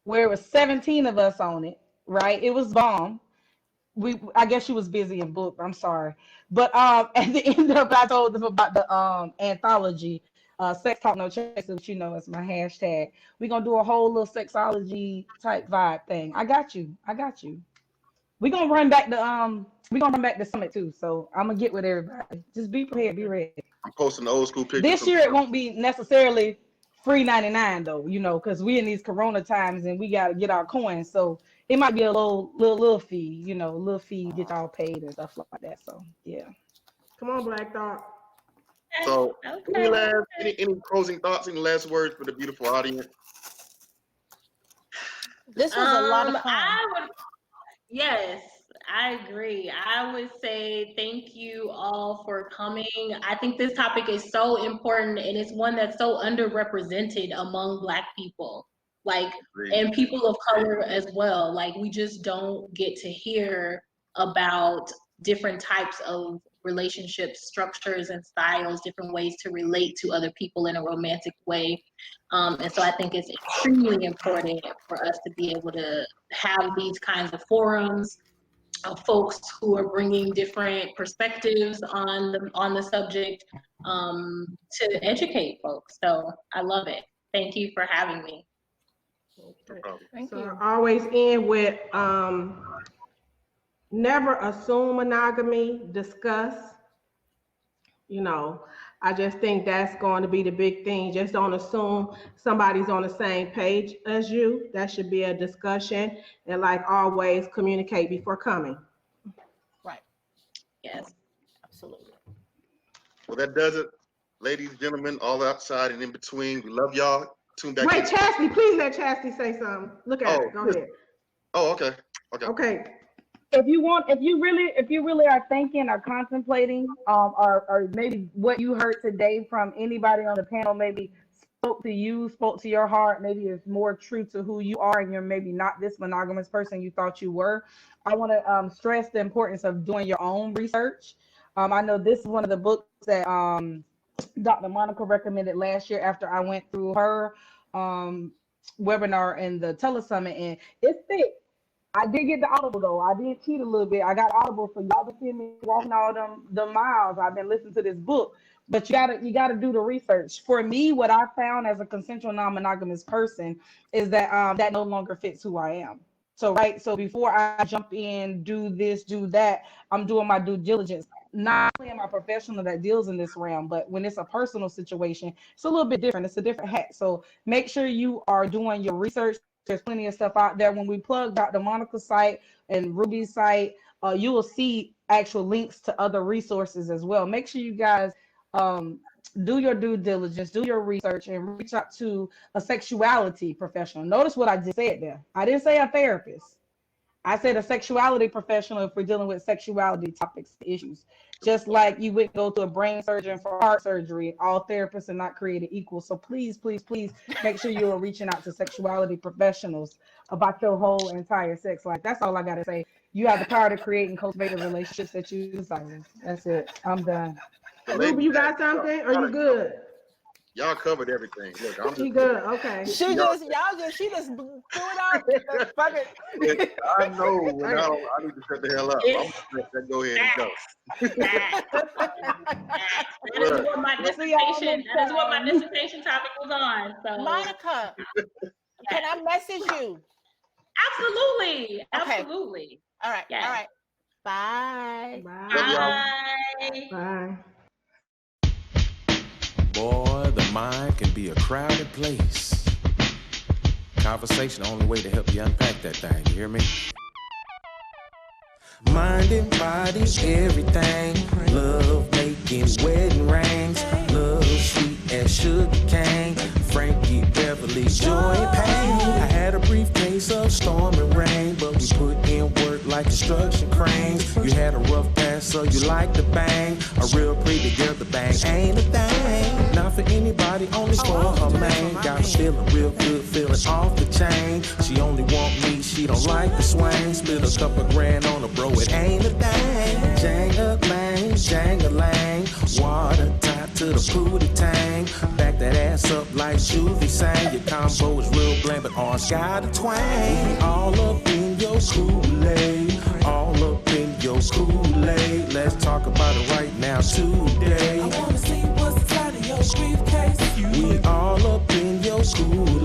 where it was 17 of us on it, right? It was bomb. I guess she was busy and booked. I'm sorry. But at the end of it, I told them about the anthology, Sex Talk No Chaser, which you know is my hashtag. We're gonna do a whole little sexology type vibe thing. I got you. We're gonna run back the summit too. So I'm gonna get with everybody. Just be prepared, be ready. I'm posting the old school pictures. This year it won't be necessarily free 99 though, because we in these corona times and we gotta get our coins. So it might be a little fee, little fee, get y'all paid and stuff like that. So yeah. Come on, Black Thought. So Okay. any closing thoughts, any last words for the beautiful audience? This was a lot of fun. Yes, I agree. I would say thank you all for coming. I think this topic is so important and it's one that's so underrepresented among Black people, and people of color as well. Like, we just don't get to hear about different types of relationship structures and styles, different ways to relate to other people in a romantic way. And so I think it's extremely important for us to be able to have these kinds of forums of folks who are bringing different perspectives on the subject, to educate folks. So I love it. Thank you for having me. Okay. Thank So you. I always end with never assume monogamy, discuss. I just think that's going to be the big thing. Just don't assume somebody's on the same page as you. That should be a discussion. And like always, communicate before coming. Right. Yes. Absolutely. Well, that does it, ladies and gentlemen, all outside and in between. We love y'all. Tune back Wait, in. Chastity, please let Chastity say something. Look at it. Go ahead. Oh, okay. Okay. If you really are thinking or contemplating, or maybe what you heard today from anybody on the panel maybe spoke to your heart, maybe is more true to who you are, and you're maybe not this monogamous person you thought you were. I want to stress the importance of doing your own research. I know this is one of the books that Dr. Monica recommended last year after I went through her webinar and the telesummit, and it's thick. I did get the Audible though. I did cheat a little bit. I got Audible for y'all to see me walking all the miles. I've been listening to this book, but you gotta do the research. For me, what I found as a consensual non-monogamous person is that that no longer fits who I am. So before I jump in, do this, do that, I'm doing my due diligence. Not only am I a professional that deals in this realm, but when it's a personal situation, it's a little bit different. It's a different hat. So make sure you are doing your research. There's plenty of stuff out there. When we plug Dr. Monica's site and Ruby's site, you will see actual links to other resources as well. Make sure you guys do your due diligence, do your research, and reach out to a sexuality professional. Notice what I just said there. I didn't say a therapist. I said a sexuality professional if we're dealing with sexuality topics, issues. Just like you wouldn't go to a brain surgeon for heart surgery. All therapists are not created equal. So please, please, please make sure you are reaching out to sexuality professionals about your whole entire sex life. That's all I got to say. You have the power to create and cultivate the relationships that you desire. That's it. I'm done. Ruby, you got something? Or you good? Y'all covered everything. Look, I'm She just. good. Okay. She just threw it out. Fuck it. I know when I need to shut the hell up. I'm gonna let that go ahead and go. That is what my dissertation. That is what my dissertation topic was on. So Monica, can I message you? absolutely, Okay. absolutely. All right. Yes. All right. Bye. Bye. Bye. Bye. Boy, the mind can be a crowded place. Conversation, the only way to help you unpack that thing, you hear me? Mind and body, everything. Love making wedding rings. Love sweet as sugar cane. Frankie, Beverly, joy, pain. I had a briefcase of storm and rain, but we put in work like construction cranes. You had a rough past, so you like to bang. A real pretty girl, the bang ain't a thing. Not for anybody, only for her man. Got her feeling real good, feeling off the chain. She only want me, she don't like the swing. Split a couple grand on her, bro, it ain't a thing. Jang-a-lang, jang-a-lang. Water tied to the pootie tang. Back that ass up like Juvie sang. Your combo is real bland, but orange got a twang. All up in your Kool-Aid. All up in your Kool-Aid. Let's talk about it right now today. I wanna see what's inside of your briefcase. We all up in your Kool-Aid.